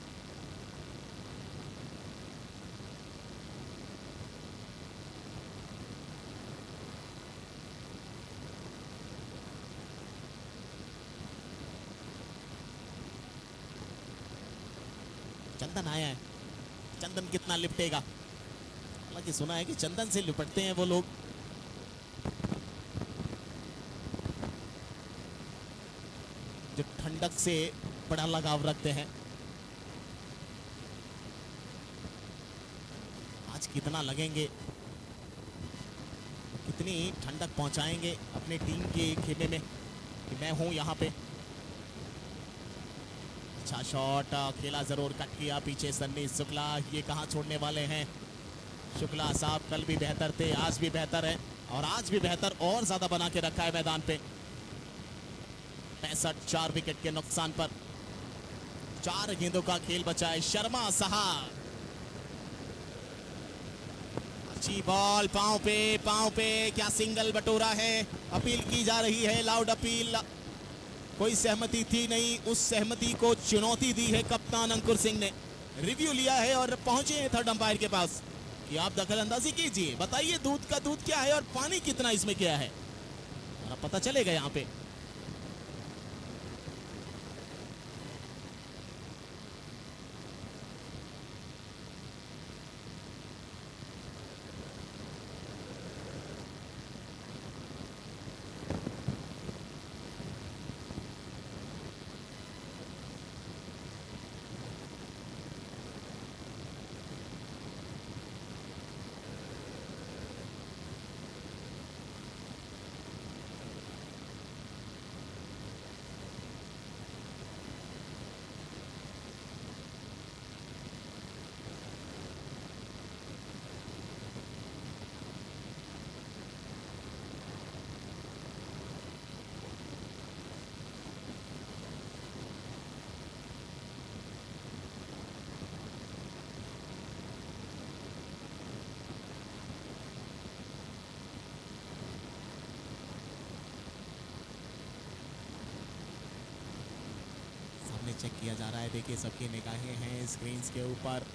चंदन आया है, चंदन कितना लिपटेगा। हालांकि सुना है कि चंदन से लिपटते हैं वो लोग जो ठंडक से बड़ा लगाव रखते हैं। आज कितना लगेंगे, कितनी ठंडक पहुंचाएंगे अपने टीम के खेमे में कि मैं हूं यहां पे। अच्छा शॉट, खेला जरूर, कट किया पीछे सन्नी शुक्ला। ये कहां छोड़ने वाले हैं शुक्ला साहब, कल भी बेहतर थे, आज भी बेहतर है और आज भी बेहतर और ज्यादा बना के रखा है मैदान पे। 65, 4 विकेट के नुकसान पर 4 गेंदों का खेल बचा है। शर्मा साहब, अच्छी बॉल, पांव पे क्या सिंगल बटोरा है। अपील की जा रही है, लाउड अपील। कोई सहमति थी नहीं, उस सहमति को चुनौती दी है कप्तान अंकुर सिंह ने। रिव्यू लिया है और पहुंचे हैं थर्ड अंपायर के पास कि आप दखल अंदाजी कीजिए, बताइए दूध का दूध क्या है और पानी कितना इसमें क्या है, और अब पता चलेगा यहाँ पे। सामने चेक किया जा रहा है। देखिए सबकी निगाहें हैं स्क्रीन के ऊपर।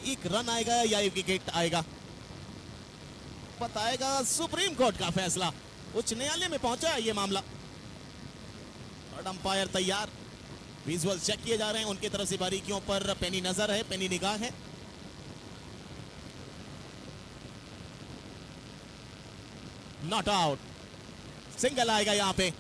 एक रन आएगा या एक विकेट आएगा बताएगा सुप्रीम कोर्ट का फैसला। उच्च न्यायालय में पहुंचा है ये मामला और अंपायर तैयार, विजुअल चेक किए जा रहे हैं। उनकी तरफ से बारीकियों पर पैनी नजर है, पैनी निगाह है। नॉट आउट, सिंगल आएगा यहां पे।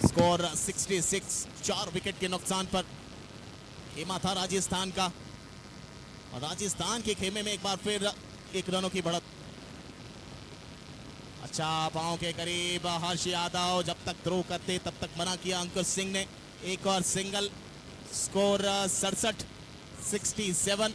स्कोर 66, 4 विकेट के नुकसान पर खेमा था राजस्थान का और राजस्थान के खेमे में एक बार फिर 1 रनों की बढ़त। अच्छा पांव के करीब हर्ष यादव, जब तक थ्रो करते तब तक मना किया अंकुर सिंह ने। एक और सिंगल, स्कोर 67, 67।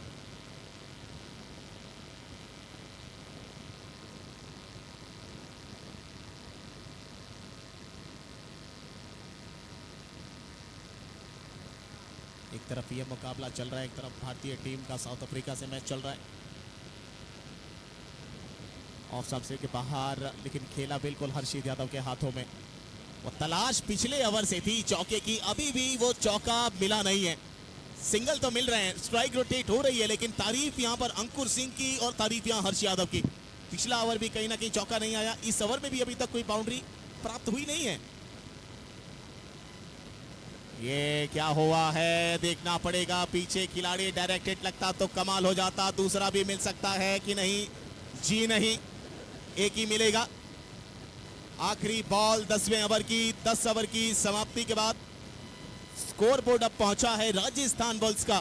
एक तरफ ये मुकाबला चल रहा है, एक तरफ भारतीय टीम का साउथ अफ्रीका से मैच चल रहा है। ऑफ स्टंप से के बाहर, लेकिन खेला बिल्कुल हर्षित यादव के हाथों में। वो तलाश पिछले ओवर से थी चौके की, अभी भी वो चौका मिला नहीं है। सिंगल तो मिल रहे हैं, स्ट्राइक रोटेट हो रही है, लेकिन तारीफ यहां पर अंकुर सिंह की और तारीफ यहां हर्ष यादव की। पिछला ओवर भी कहीं ना कहीं चौका नहीं आया, इस ओवर में भी अभी तक कोई बाउंड्री प्राप्त हुई नहीं है। ये क्या हुआ है देखना पड़ेगा। पीछे खिलाड़ी डायरेक्टेड लगता तो कमाल हो जाता, दूसरा भी मिल सकता है कि नहीं। जी नहीं, एक ही मिलेगा। आखिरी बॉल 10वें ओवर की, 10 ओवर की समाप्ति के बाद स्कोर बोर्ड अब पहुंचा है राजस्थान बुल्स का।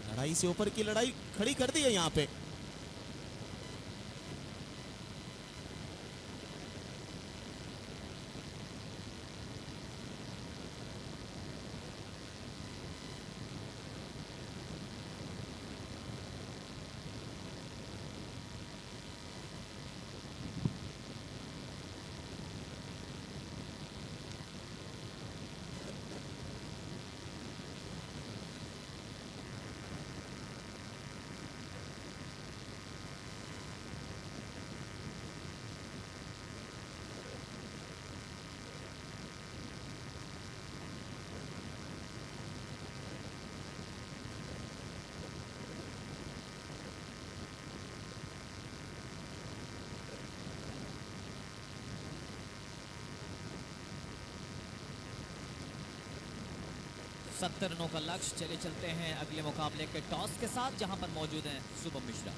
लड़ाई से ऊपर की लड़ाई खड़ी कर दी है यहां पे। सत्तर रनों का लक्ष्य। चले चलते हैं अगले मुकाबले के टॉस के साथ, जहां पर मौजूद हैं Shubham Mishra.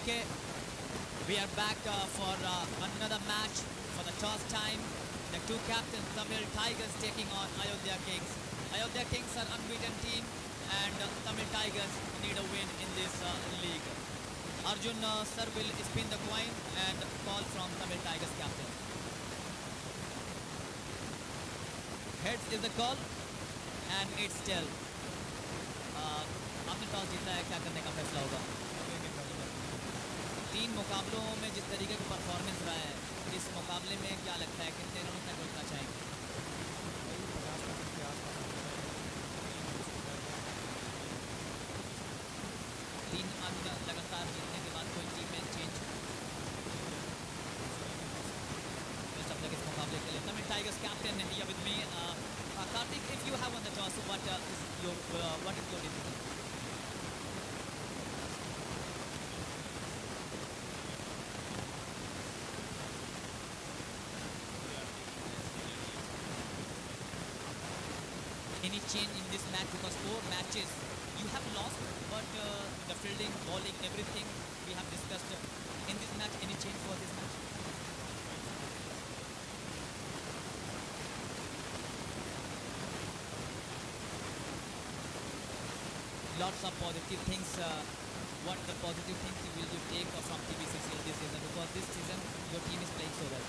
Okay, we are back for another match for the toss time. The two captains, Tamil Tigers taking on Ayodhya Kings. Ayodhya Kings are unbeaten team and Tamil Tigers need a win in this league. Arjun sir will spin the coin and call from Tamil Tigers captain. Heads is the call and it's still. आपने toss जीता है, क्या करने का फैसला होगा? 3 मुकाबलों में जिस तरीके का परफॉर्मेंस रहा है, इस मुकाबले में क्या लगता है कितने रनों तक उठना चाहेंगे? 3 अंक लगातार जीतने के बाद कोई टीम में चेंज बेस्ट ऑफ लक इस मुकाबले के लिए. Tamil Tigers captain here with me. Karthik, if you have won the toss, what is your decision? Any change in this match, because 4 matches you have lost, but the fielding, bowling, everything we have discussed in this match. Any change for this match? Lots of positive things. What the positive things will you take from TBCCL this season? Because this season your team is playing so well.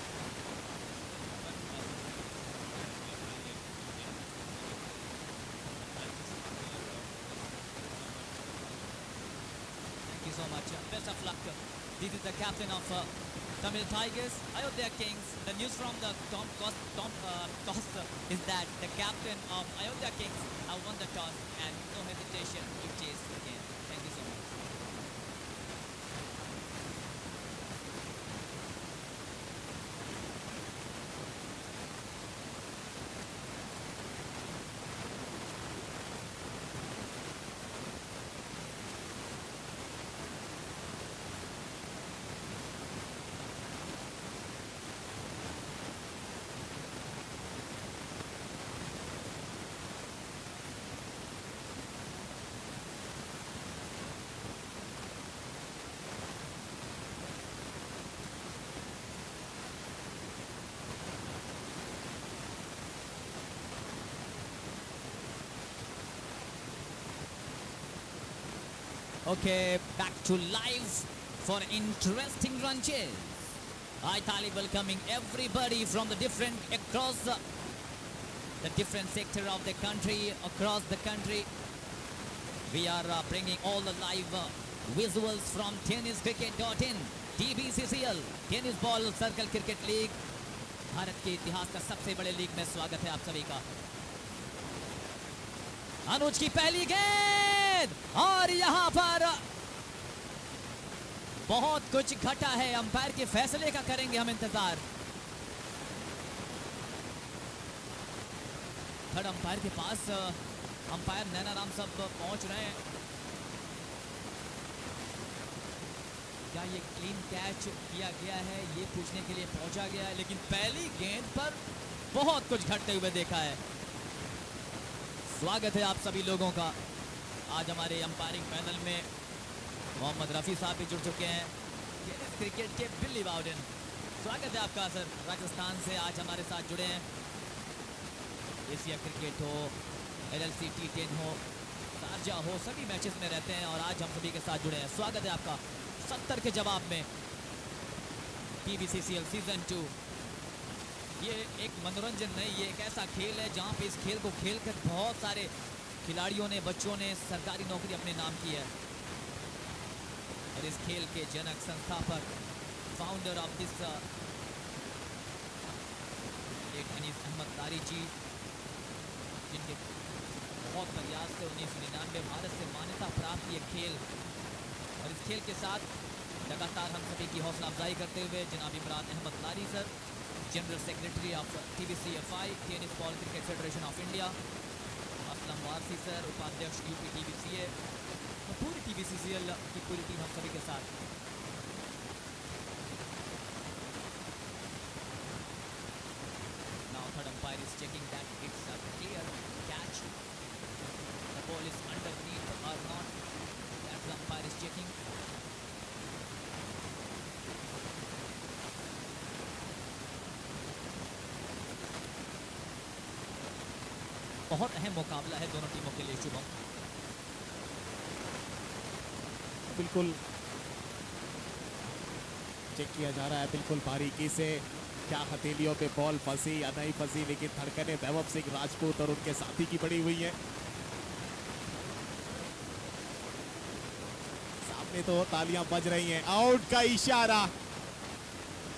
Thank you so much. Best of luck. This is the captain of Tamil Tigers, Ayodhya Kings. The news from the toss is that the captain of Ayodhya Kings have won the toss and no hesitation to chase again. Thank you so much. Okay, back to live for interesting run chase. Hi Tali, welcoming everybody from the different across the different sector of the country, across the country. We are bringing all the live visuals from tenniscricket.in, TBCCL, tennis ball circle cricket league, Bharat के इतिहास का सबसे बड़े league में स्वागत है आप सभी का. अनुज की पहली गेंद और यहां पर बहुत कुछ घटा है. अंपायर के फैसले का करेंगे हम इंतजार. थर्ड अंपायर के पास अंपायर नैनाराम सब पहुंच रहे हैं. क्या ये क्लीन कैच किया गया है, ये पूछने के लिए पहुंचा गया है, लेकिन पहली गेंद पर बहुत कुछ घटते हुए देखा है. स्वागत है आप सभी लोगों का. आज हमारे अंपायरिंग पैनल में मोहम्मद रफ़ी साहब भी जुड़ चुके हैं, टेनिस क्रिकेट के बिल्ली बाउडन. स्वागत है आपका सर. राजस्थान से आज हमारे साथ जुड़े हैं. एशिया क्रिकेट हो, LLC T10 हो, शारजा हो, सभी मैचेस में रहते हैं और आज हम सभी के साथ जुड़े हैं. स्वागत है आपका. 70 के जवाब में TBCCL सीजन 2. ये एक मनोरंजन नहीं, ये एक ऐसा खेल है जहाँ पे इस खेल को खेलकर बहुत सारे खिलाड़ियों ने, बच्चों ने सरकारी नौकरी अपने नाम की है. और इस खेल के जनक, संस्थापक, founder of this Anis Ahmad Tari ji, जिनके बहुत प्रयास से 1999 भारत से मान्यता प्राप्त ये खेल. और इस खेल के साथ लगातार हम सभी की हौसला अफजाई करते हुए जनाब इमरान अहमद तारी sir, general secretary of TBCFI, tennis ball cricket federation of India, Aslam Warsi sir, उपाध्यक्ष UP TBCA, तो पूरी TBCCL की पूरी टीम हम सभी के साथ. Now third umpire is checking that it's a clear catch. The ball is underneath or not. That the umpire is checking. बहुत अहम मुकाबला है दोनों टीमों के लिए. शुभम. बिल्कुल चेक किया जा रहा है बिल्कुल बारीकी से, क्या हथेलियों पे बॉल फंसी या नहीं फंसी, लेकिन धड़कने वैभव सिंह राजपूत और उनके साथी की पड़ी हुई है। सामने तो तालियां बज रही हैं। आउट का इशारा,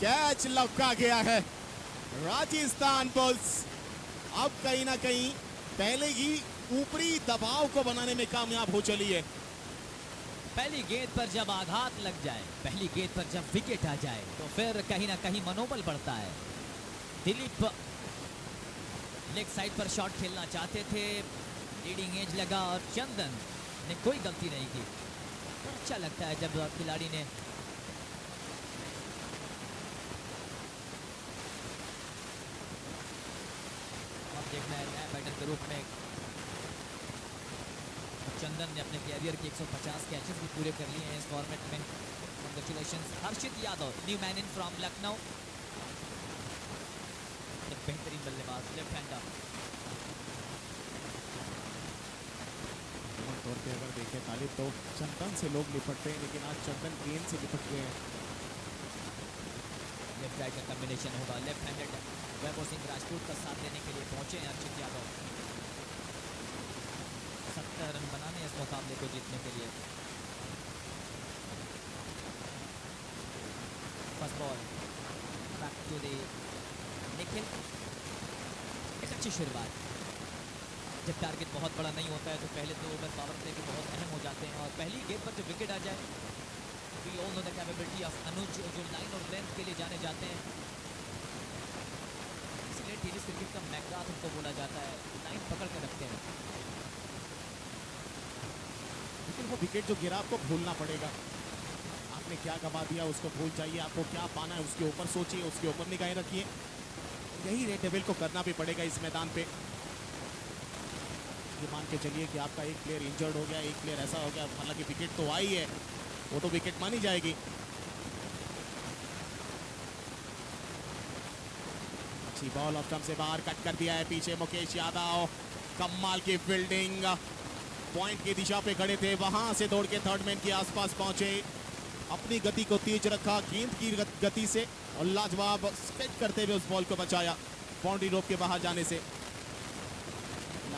कैच लपका गया है। राजस्थान बुल्स अब कहीं ना कहीं पहले ही ऊपरी दबाव को बनाने में कामयाब हो चली है। पहली गेंद पर जब आघात लग जाए, पहली गेंद पर जब विकेट आ जाए, तो फिर कहीं ना कहीं मनोबल बढ़ता है। दिलीप लेग साइड पर शॉट खेलना चाहते थे, लीडिंग एज लगा और चंदन ने कोई गलती नहीं की। अच्छा लगता है जब खिलाड़ी ने देखना है नया बैटर के रूप में। चंदन ने अपने कैरियर के 150 कैचेस भी पूरे कर लिए हैं इस फॉर्मेट में। Congratulations Harshit Yadav, new man in from Lucknow, एक बेहतरीन बल्लेबाज, लेफ्ट हैंडर। तौर पे अगर देखें तालिब तो चंदन से लोग निपटते हैं, लेकिन आज चंदन गेंद से निपट गए हैं। लेफ्ट राइट का कॉम्बिनेशन होगा। लेफ्ट हैंडेड वैभव सिंह राजपूत का साथ देने के लिए पहुंचे हैं हर्षित यादव। 70 रन बनाने इस मुकाबले को जीतने के लिए। First ball back to the Nikhil. एक अच्छी शुरुआत। जब टारगेट बहुत बड़ा नहीं होता है तो पहले तो ओवर पावर प्ले के बहुत अहम हो जाते हैं, और पहली गेंद पर जब विकेट आ जाए, we all know the capability of Anuj जो लाइन और लेंथ के लिए जाने जाते हैं। इसलिए टेनिस क्रिकेट का मैकग्राथ उनको बोला जाता है, लाइन पकड़ के रखते हैं। लेकिन वो विकेट जो गिरा आपको भूलना पड़ेगा। आपने क्या गवा दिया उसको भूल जाइए, आपको क्या पाना है उसके ऊपर सोचिए, उसके ऊपर निगाहें रखिए। यही रेड डेविल को करना भी पड़ेगा इस मैदान पे। ये मान के चलिए कि आपका एक प्लेयर इंजर्ड हो गया, एक प्लेयर ऐसा हो गया, हालांकि विकेट तो आई है, वो तो विकेट मानी जाएगी। अच्छी बॉल ऑफ स्टंप से बाहर कट कर दिया है पीछे मुकेश यादव। कमाल की फील्डिंग, पॉइंट की दिशा पे खड़े थे, वहां से दौड़ के थर्ड मैन के आसपास पहुंचे, अपनी गति को तेज रखा गेंद की गति से, और लाजवाब स्केच करते हुए उस बॉल को बचाया बाउंड्री रोप के बाहर जाने से।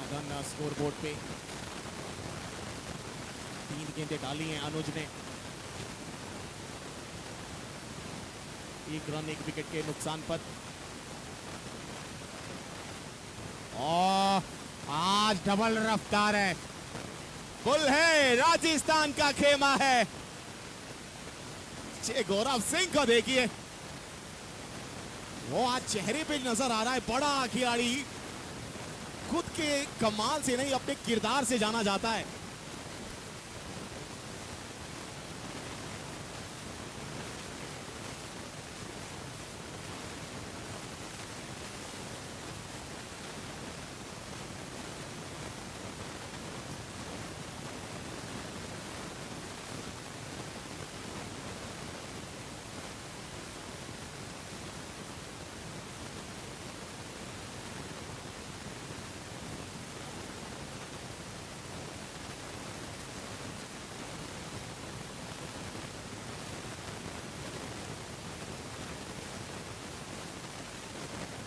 रन स्कोर बोर्ड पे 3 गेंदें डाली हैं अनुज ने। 1 रन 1 विकेट के नुकसान पर। और आज डबल रफ्तार है, बुल है, राजस्थान का खेमा है। गौरव सिंह को देखिए, वो आज चेहरे पे नजर आ रहा है, बड़ा खिलाड़ी खुद के कमाल से नहीं अपने किरदार से जाना जाता है।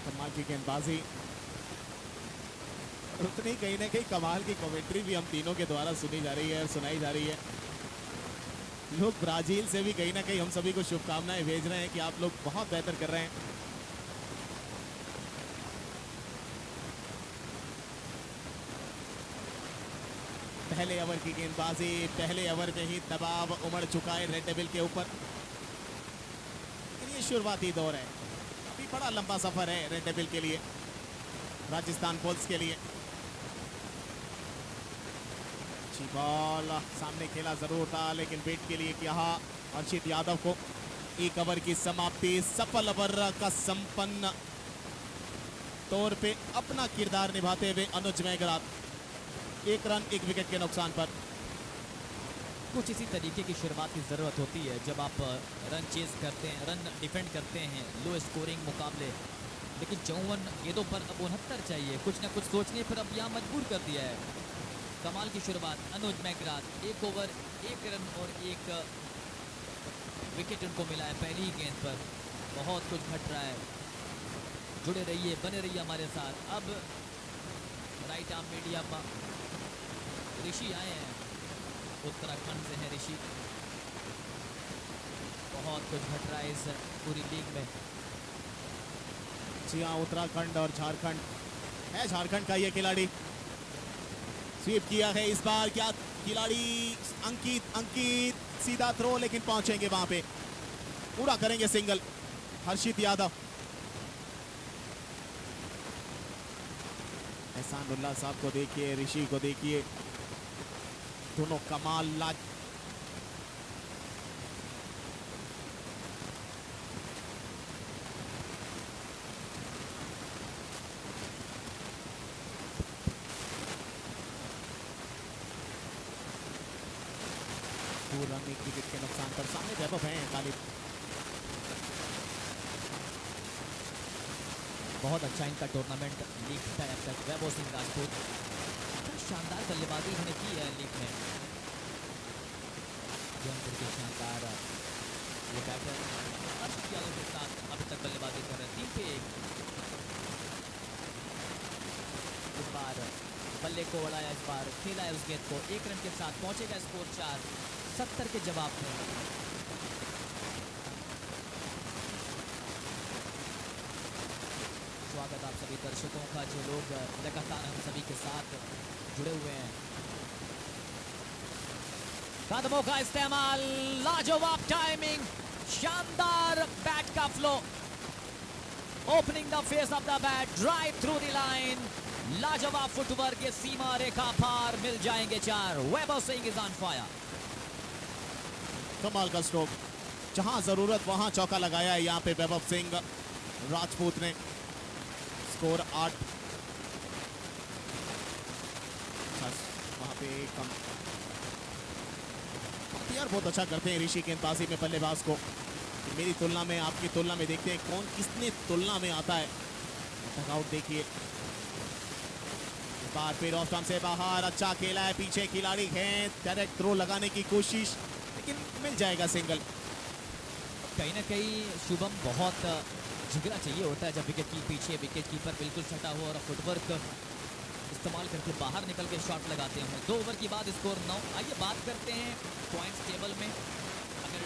कमाल की गेंदबाजी, उतनी कहीं ना कहीं कमाल की कमेंट्री भी हम तीनों के द्वारा सुनी जा रही है और सुनाई जा रही है। लोग ब्राजील से भी कहीं ना कहीं हम सभी को शुभकामनाएं भेज रहे हैं कि आप लोग बहुत बेहतर कर रहे हैं। पहले ओवर की गेंदबाजी, पहले ओवर में ही दबाव उमड़ चुका है रेड डेविल के ऊपर। लेकिन ये शुरुआती दौर है, अभी बड़ा लंबा सफर है रेड डेविल के लिए, राजस्थान बुल्स के लिए। अच्छी बॉल, सामने खेला जरूर था, लेकिन वेट के लिए किया हर्षित यादव को। 1 ओवर की समाप्ति, सफल ओवर का संपन्न तौर पे अपना किरदार निभाते हुए अनुज मेघराज 1 रन 1 विकेट के नुकसान पर। कुछ इसी तरीके की शुरुआत की ज़रूरत होती है जब आप रन चेज करते हैं, रन डिफेंड करते हैं लो स्कोरिंग मुकाबले। लेकिन 54 गेंदों पर अब 69 चाहिए, कुछ ना कुछ सोचने पर अब यहाँ मजबूर कर दिया है। कमाल की शुरुआत अनुज मेघराज, 1 ओवर 1 रन और 1 विकेट उनको मिला है पहली ही गेंद पर। बहुत कुछ घट रहा है, जुड़े रहिए, बने रहिए हमारे साथ। अब राइट आर्म मीडियम ऋषि आए हैं, उत्तराखंड से हैं ऋषि। बहुत कुछ घट रहा है इस पूरी लीग में। जी हाँ, उत्तराखंड और झारखंड है, झारखंड का ये खिलाड़ी स्वीप किया है इस बार। क्या खिलाड़ी अंकित सीधा थ्रो, लेकिन पहुंचेंगे वहां पे, पूरा करेंगे सिंगल हर्षित यादव। एहसानुल्लाह साहब को देखिए, ऋषि को देखिए, दोनों कमाल लाज। रन एक विकेट के नुकसान पर सामने वैभव हैं तालिब। बहुत अच्छा इनका टूर्नामेंट लीग था अब तक। वैभव सिंह राजपूत शानदार बल्लेबाजी इन्होंने की है लीग में। जौनपुर के शानदार ये बैटर हर्षित यादव के साथ अभी तक बल्लेबाजी कर रहे हैं। 3 पे 1 इस बार बल्ले को उड़ाया, इस बार खेला है उस गेंद को। 1 रन के साथ पहुंचेगा स्कोर 4, 70 के जवाब में। स्वागत आप सभी दर्शकों का जो लोग लगातार हम सभी के साथ जुड़े हुए हैं। कदमों का इस्तेमाल, लाजवाब टाइमिंग, शानदार बैट का flow, opening the face of the bat, drive through the line, लाजवाब फुटवर्क, ये सीमा रेखा पार, मिल जाएंगे 4। वैभव सिंह इज ऑन फायर। कमाल का स्ट्रोक, जहां जरूरत वहां चौका लगाया है यहाँ पे वैभव सिंह राजपूत ने। स्कोर 8। वहां पे कम यार बहुत अच्छा करते हैं ऋषि गेंदबाजी में बल्लेबाज को। मेरी तुलना में, आपकी तुलना में देखते हैं कौन किसने तुलना में आता है। आउट देखिए, बार फिर ऑफ स्टंप से बाहर, अच्छा खेला है, पीछे खिलाड़ी हैं, डायरेक्ट थ्रो लगाने की कोशिश, लेकिन मिल जाएगा सिंगल। कहीं ना कहीं शुभम बहुत जिगरा चाहिए होता है जब विकेट की पीछे विकेट कीपर बिल्कुल सटा हुआ और फुटवर्क इस्तेमाल करके बाहर निकल के शॉट लगाते हैं। 2 ओवर की बाद स्कोर 9। आइए बात करते हैं पॉइंट्स टेबल में। अगर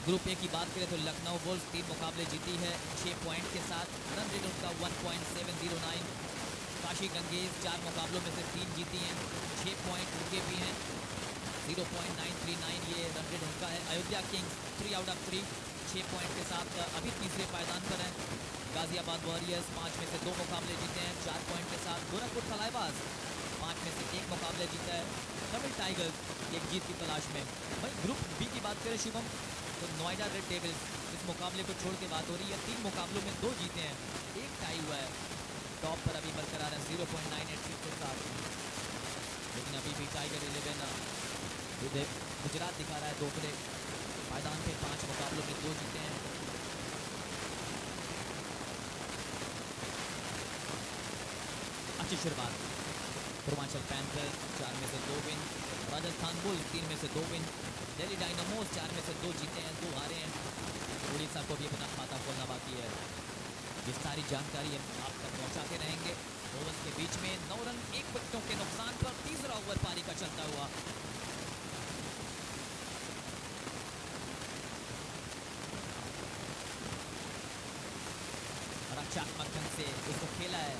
ग्रुप ए की बात करें तो लखनऊ बुल्स 3 मुकाबले जीती है 6 पॉइंट के साथ। रन रेट उनका 1.709। काशी गंगेज 4 मुकाबलों में से 3 जीती हैं, 6 पॉइंट उनके भी हैं, 0.939 ये रन रेट उनका है। Ayodhya Kings 3 out of 3 6 point के साथ अभी तीसरे पायदान पर हैं। गाजियाबाद वॉरियर्स 5 में से 2 मुकाबले जीते हैं 4 पॉइंट के साथ। गोरखपुर थलाइवास 5 में से 1 मुकाबले जीता है। तमिल टाइगर्स एक जीत की तलाश में। वहीं ग्रुप बी की बात करें शुभम तो नोएडा रेड डेविल्स, इस मुकाबले को छोड़ के बात हो रही है, 3 मुकाबलों में 2 जीते हैं, 1 टाई हुआ है। टॉप पर अभी बरकरार है 0.986 के साथ। लेकिन अभी भी टाइगर 11 गुजरात दिखा रहा है दोपहर पायदान पे 5 मुकाबलों में 2 जीते हैं। अच्छी शुरुआत। पूर्वांचल पैंथर्स 4 में से 2 विन, राजस्थान बुल्स 3 में से 2 विन, दिल्ली डायनामोस 4 में से 2 जीते हैं, 2 हारे हैं। उड़ीसा को भी अपना खाता खोलना बाकी है। ये सारी जानकारी हम आप तक पहुंचाते रहेंगे। ओवर्स के बीच में 9 रन 1 विकेटों के नुकसान पर तीसरा ओवर पारी का चलता हुआ। रक्षात्मक ढंग से उसको खेला है,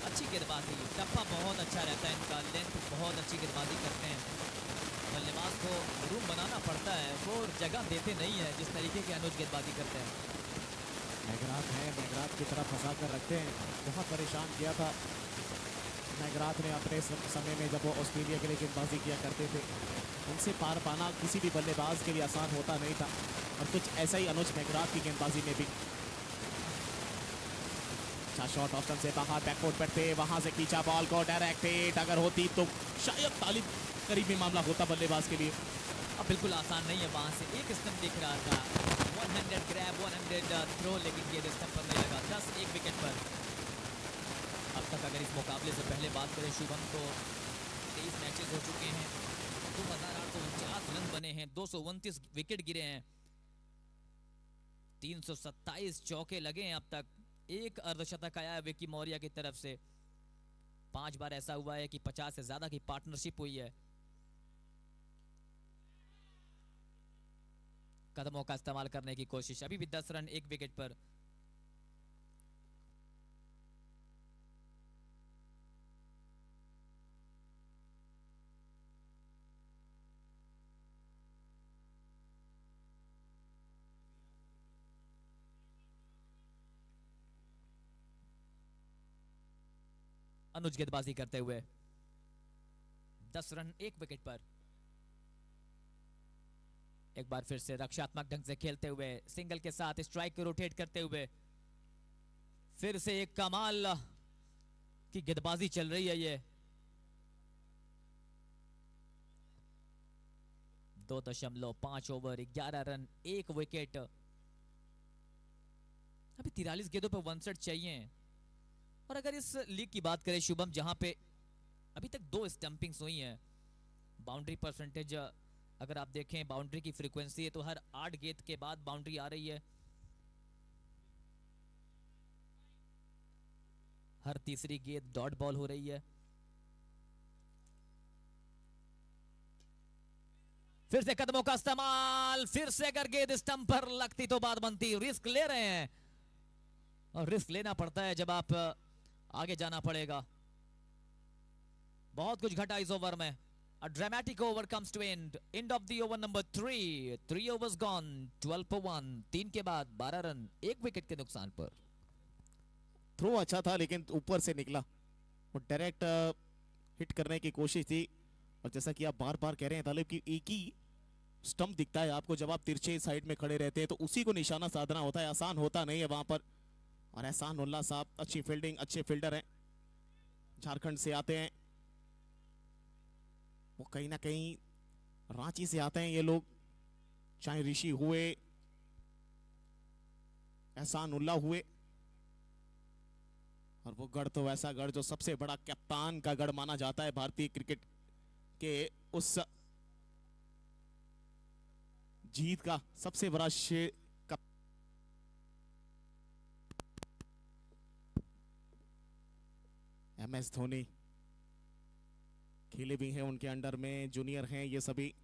अच्छी गेंदबाजी, टप्पा बहुत अच्छा रहता है इनका, लेंथ बहुत अच्छी गेंदबाजी करते हैं। बल्लेबाज को रूम बनाना पड़ता है, वो जगह देते नहीं है जिस तरीके के अनुज गेंदबाजी करते हैं। मैगराथ है, मैगराथ की तरफ फंसा कर रखते हैं, बहुत परेशान किया था मैगराथ ने अपने समय में जब वो ऑस्ट्रेलिया के लिए गेंदबाजी किया करते थे। उनसे पार पाना किसी भी बल्लेबाज के लिए आसान होता नहीं था, और कुछ ऐसा ही अनुज मैगराथ की गेंदबाजी में भी। अच्छा शॉट ऑप्शन से बाहर, बैकफुट पर थे, वहां से खींचा बॉल को, डायरेक्ट हिट अगर होती तो शायद तालिब करीबी मामला होता बल्लेबाज के लिए। अब बिल्कुल आसान नहीं है, वहां से एक स्टंप दिख रहा था, 100 ग्रैब 100 थ्रो, लेकिन ये स्टंप पर नहीं लगा। 10 एक विकेट पर। अब तक अगर इस मुकाबले से पहले बात करें शुभम तो 23 मैचेस हो चुके हैं, 2849 रन बने हैं, 229 विकेट गिरे हैं। 327 चौके लगे हैं अब तक। एक अर्धशतक आया है विकी मौर्य की तरफ से। 5 बार ऐसा हुआ है कि 50 से ज्यादा की पार्टनरशिप हुई है। कदमों का इस्तेमाल करने की कोशिश, अभी भी 10 रन 1 विकेट पर। अनुज गेंदबाजी करते हुए 10 रन 1 विकेट पर। एक बार फिर से रक्षात्मक ढंग से खेलते हुए सिंगल के साथ स्ट्राइक को रोटेट करते हुए फिर से एक कमाल की गेंदबाजी चल रही है। ये 2.5 ओवर 11 रन 1 विकेट। अभी 43 गेंदों पे 1 चाहिए। और अगर इस लीग की बात करें शुभम, जहां पे अभी तक 2 स्टंपिंग्स हुई हैं, बाउंड्री परसेंटेज अगर आप देखें, बाउंड्री की फ्रीक्वेंसी है तो हर 8 गेंद के बाद बाउंड्री आ रही है। हर तीसरी गेंद डॉट बॉल हो रही है। फिर से कदमों का इस्तेमाल, फिर से अगर गेंद स्टंप पर लगती तो बात बनती। रिस्क ले रहे हैं और रिस्क लेना पड़ता है जब आप आगे जाना पड़ेगा। बहुत कुछ घटा इस ओवर में। A dramatic over comes to end. End of the over number 3. 3 overs gone. 12 for 1. 3 के बाद 12 रन 1 विकेट के नुकसान पर। थ्रो अच्छा था लेकिन ऊपर से निकला, वो डायरेक्ट हिट करने की कोशिश थी। और जैसा कि आप बार बार कह रहे हैं तालिब कि एक ही स्टंप दिखता है आपको जब आप तिरछे साइड में खड़े रहते हैं, तो उसी को निशाना साधना होता है, आसान होता नहीं है वहां पर। और एहसान उल्लाह साहब अच्छी फील्डिंग, अच्छे फील्डर हैं, झारखंड से आते हैं। वो कहीं ना कहीं रांची से आते हैं ये लोग, चाहे ऋषि हुए, एहसान उल्लाह हुए, और वो गढ़ तो वैसा गढ़ जो सबसे बड़ा कप्तान का गढ़ माना जाता है भारतीय क्रिकेट के। उस जीत का सबसे बड़ा श्रेय MS धोनी खेले भी हैं, उनके अंडर में जूनियर हैं ये सभी।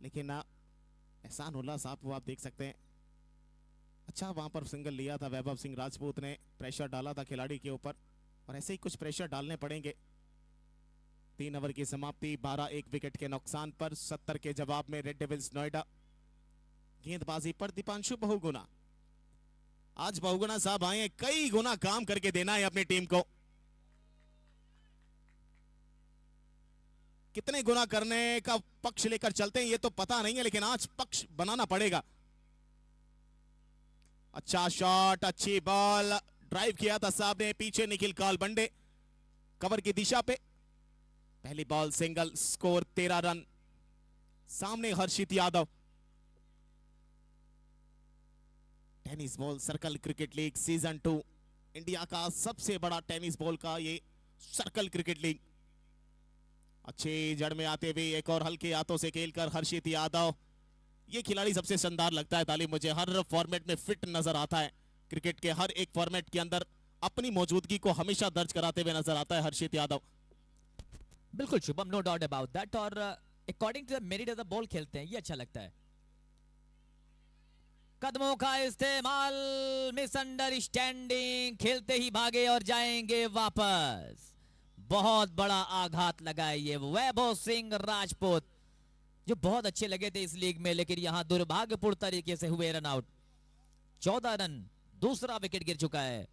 लेकिन एहसान उल्लाह साहब वो आप देख सकते हैं, अच्छा वहां पर सिंगल लिया था वैभव सिंह राजपूत ने, प्रेशर डाला था खिलाड़ी के ऊपर, और ऐसे ही कुछ प्रेशर डालने पड़ेंगे। 3 ओवर की समाप्ति 12-1 विकेट के नुकसान पर। 70 के जवाब में रेड डेविल्स नोएडा। गेंदबाजी पर दीपांशु बहुगुना। आज बहुगुना साहब आए हैं कई गुना काम करके देना है अपनी टीम को। कितने गुना करने का पक्ष लेकर चलते हैं ये तो पता नहीं है, लेकिन आज पक्ष बनाना पड़ेगा। अच्छा शॉट, अच्छी बॉल, ड्राइव किया था साहब ने, पीछे निखिल कालबंडे कवर की दिशा पे। पहली बॉल सिंगल, स्कोर 13 रन। सामने Harshit Yadav. Tennis ball circle cricket league season 2, India का सबसे बड़ा टेनिस बॉल का ये सर्कल क्रिकेट लीग। अच्छे जड़ में आते हुए एक और हल्के हाथों से खेलकर हर्षित यादव, ये खिलाड़ी सबसे शानदार लगता है तालिब मुझे। हर फॉर्मेट में फिट नजर आता है, क्रिकेट के हर एक फॉर्मेट के अंदर अपनी मौजूदगी को हमेशा दर्ज कराते हुए नजर आता है हर्षित यादव। बिल्कुल Shubham, no doubt about that. और according to the merit of the ball खेलते हैं, ये अच्छा लगता है। कदमों का इस्तेमाल, मिसअंडरस्टैंडिंग, खेलते ही भागे और जाएंगे वापस। बहुत बड़ा आघात लगा है ये वैभव सिंह राजपूत, जो बहुत अच्छे लगे थे इस लीग में, लेकिन यहां दुर्भाग्यपूर्ण तरीके से हुए रन आउट। 14 रन, दूसरा विकेट गिर चुका है।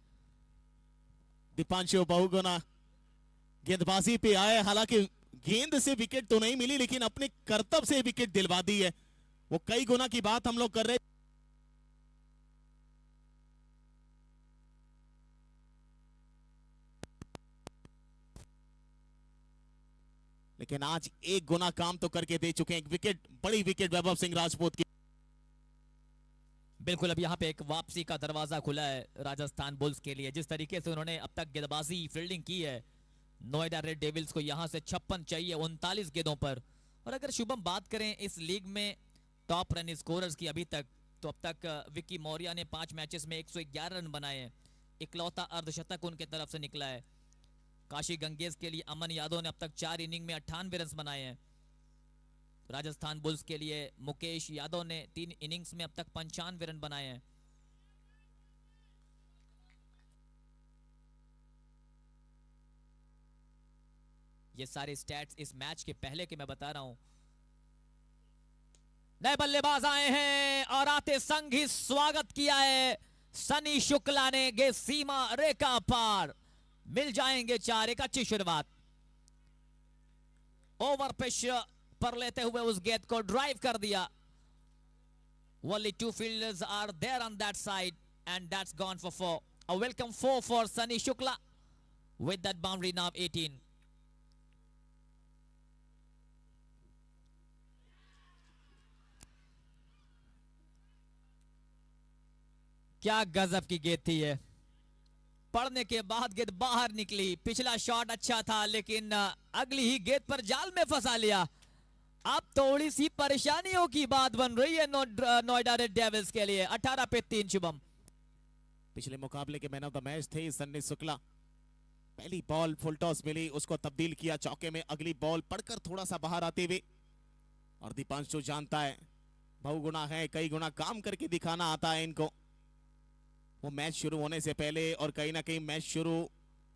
दीपांशु बहुगुना गेंदबाजी पे आए, हालांकि गेंद से विकेट तो नहीं मिली, लेकिन अपने करतब से विकेट दिलवा दी है। वो कई गुना की बात हम लोग कर रहे, लेकिन आज 1 गुना काम तो करके दे चुके हैं। एक विकेट, बड़ी विकेट वैभव सिंह राजपूत की। बिल्कुल, अब यहाँ पे एक वापसी का दरवाजा खुला है राजस्थान बुल्स के लिए। जिस तरीके से उन्होंने अब तक गेंदबाजी फील्डिंग की है, नोएडा रेड डेविल्स को यहाँ से 56 चाहिए 39 गेंदों पर। और अगर शुभम बात करें इस लीग में टॉप रन स्कोरर्स की अभी तक, तो अब तक विक्की मौर्य ने 5 मैचेस में 111 रन बनाए हैं, इकलौता अर्धशतक उनके तरफ से निकला है। काशी गंगेश के लिए अमन यादव ने अब तक 4 इनिंग में 98 रन बनाए हैं। राजस्थान बुल्स के लिए मुकेश यादव ने 3 इनिंग्स में अब तक 95 रन बनाए हैं। ये सारे स्टैट्स इस मैच के पहले के मैं बता रहा हूं। नए बल्लेबाज आए हैं और आते संग ही स्वागत किया है सनी शुक्ला ने। गे सीमा रेखा पार, मिल जाएंगे 4। एक अच्छी शुरुआत, ओवर पिच पर लेते हुए उस गेंद को ड्राइव कर दिया। Only 2 fielders are there on that side and that's gone for 4. A welcome 4 for Sunny Shukla with that boundary now 18. क्या गजब की गेंद थी ये, पड़ने के बाद गेंद बाहर निकली। पिछला शॉट अच्छा था लेकिन अगली ही गेंद पर जाल में फंसा लिया। अब थोड़ी सी परेशानियों की बात बन रही है नोएडा रेड डेविल्स के लिए। 18 पे 3 शुभम। पिछले मुकाबले के मैन ऑफ द मैच थे सन्नी शुक्ला। पहली बॉल फुल टॉस मिली, उसको तब्दील किया चौके में। अगली बॉल पड़कर थोड़ा सा बाहर आते हुए, और दीपांशु जानता है बहुगुणा है, कई गुना काम करके दिखाना आता है इनको। वो मैच शुरू होने से पहले और कहीं ना कहीं मैच शुरू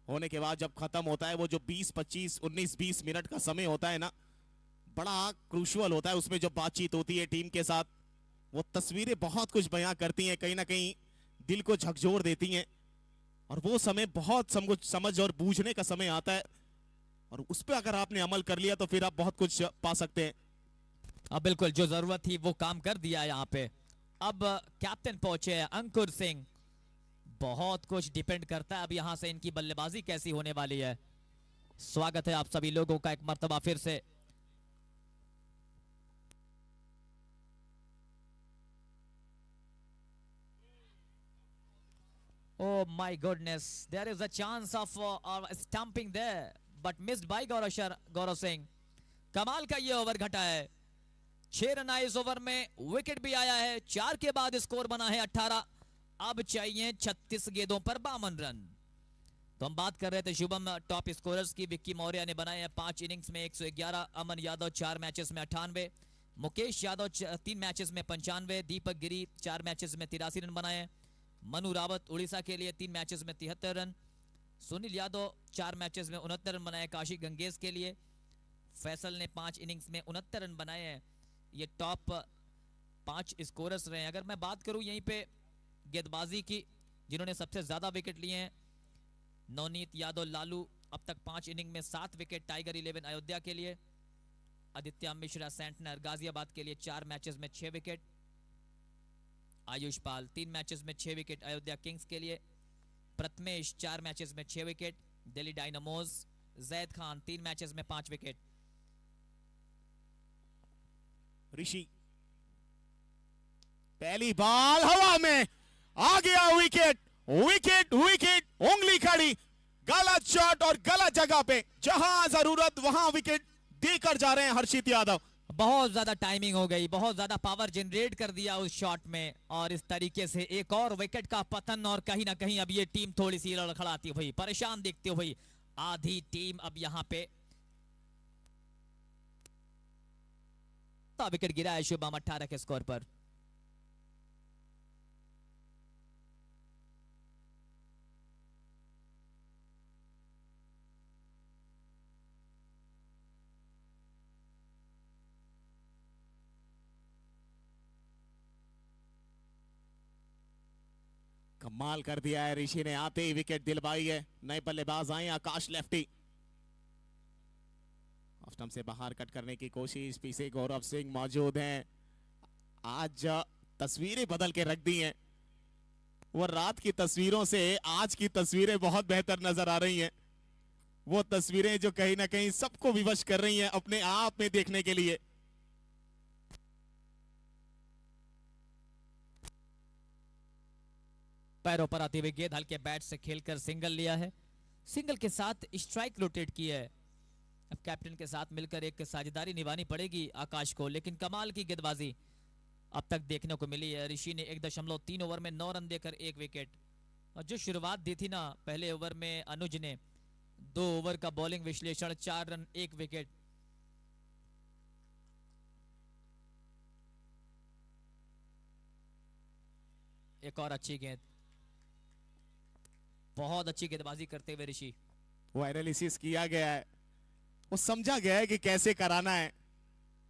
होने के बाद जब खत्म होता है, वो जो 20, 25, 19, 20 मिनट का समय होता है ना, बड़ा क्रूशियल होता है। उसमें जो बातचीत होती है टीम के साथ, वो तस्वीरें बहुत कुछ बयां करती हैं, कहीं ना कहीं दिल को झकझोर देती हैं। और वो समय बहुत समझ और बूझने का समय आता है, और उस पर अगर आपने अमल कर लिया तो फिर आप बहुत कुछ पा सकते हैं। अब बिल्कुल जो जरूरत थी वो काम कर दिया यहाँ पे। अब कैप्टन पहुंचे अंकुर सिंह। बहुत कुछ डिपेंड करता है अब यहां से इनकी बल्लेबाजी कैसी होने वाली है। स्वागत है आप सभी लोगों का एक मर्तबा फिर से। Oh my goodness, there is a chance of stumping there, but missed by Gaurav Singh. कमाल का ये ओवर घटा है। 6 रन आए इस ओवर में, विकेट भी आया है। 4 के बाद स्कोर बना है 18। अब चाहिए 36 गेंदों पर 52 रन। तो हम बात कर रहे थे शुभम टॉप स्कोरर्स की। विक्की मौर्य ने बनाए हैं 5 इनिंग्स में 111, अमन यादव 4 मैचेस में 98, मुकेश यादव 3 मैचेस में 95, दीपक गिरी 4 मैचेस में 83 रन बनाए हैं, मनु रावत उड़ीसा के लिए 3 मैचेस में 73 रन, सुनील यादव 4 मैचेस में 69 रन बनाए काशी गंगेश के लिए, फैसल ने 5 इनिंग्स में 69 रन बनाए हैं। ये टॉप 5 स्कोरर्स रहे हैं। अगर मैं बात करूं यहीं पे गेंदबाजी की, जिन्होंने सबसे ज्यादा विकेट लिए हैं, नवनीत यादव लालू अब तक 5 इनिंग में 7 विकेट टाइगर 11 अयोध्या के लिए, आदित्य मिश्रा सेंटनर गाजियाबाद के लिए 4 मैचेस में 6 विकेट, आयुष पाल 3 मैचेस में 6 विकेट अयोध्या किंग्स के लिए, प्रथमेश 4 मैचेस में 6 wicket Delhi dynamos, Zaid Khan 3 matches में 5 विकेट। ऋषि पहली बॉल हवा में आ गया, विकेट विकेट विकेट, उंगली खड़ी, गलत शॉट और गलत जगह पे, जहां जरूरत वहां विकेट देकर जा रहे हैं हर्षित यादव। बहुत ज्यादा टाइमिंग हो गई, बहुत ज्यादा पावर जनरेट कर दिया उस शॉट में, और इस तरीके से एक और विकेट का पतन। और कहीं ना कहीं अब ये टीम थोड़ी सी लड़खड़ाती हुई, परेशान दिखती हुई आधी टीम अब यहां पे विकेट गिरा है शुभम 18 के स्कोर पर। कमाल कर दिया है ऋषि ने, आते ही विकेट दिलवाई है। नए बल्लेबाज आए आकाश लेफ्टी, ऑफ स्टंप से बाहर कट करने की कोशिश, पीछे गौरव सिंह मौजूद हैं। आज तस्वीरें बदल के रख दी हैं, वो रात की तस्वीरों से आज की तस्वीरें बहुत बेहतर नजर आ रही हैं। वो तस्वीरें जो कहीं ना कहीं सबको विवश कर रही हैं अपने आप में देखने के लिए। पैरों पर आती हुई गेंद हल्के बैट से खेलकर सिंगल लिया है, सिंगल के साथ स्ट्राइक रोटेट की है। अब कैप्टन के साथ मिलकर एक साझेदारी निभानी पड़ेगी आकाश को, लेकिन कमाल की गेंदबाजी। अब तक देखने को मिली है। ऋषि ने 1.3 ओवर में 9 रन देकर 1 विकेट, और जो शुरुआत दी थी ना पहले ओवर में अनुज ने, 2 ओवर का बॉलिंग विश्लेषण, 4 रन 1 विकेट। एक और अच्छी गेंद, बहुत अच्छी गेंदबाजी करते हुए ऋषि। वो एनालिसिस किया गया है, वो समझा गया है कि कैसे कराना है,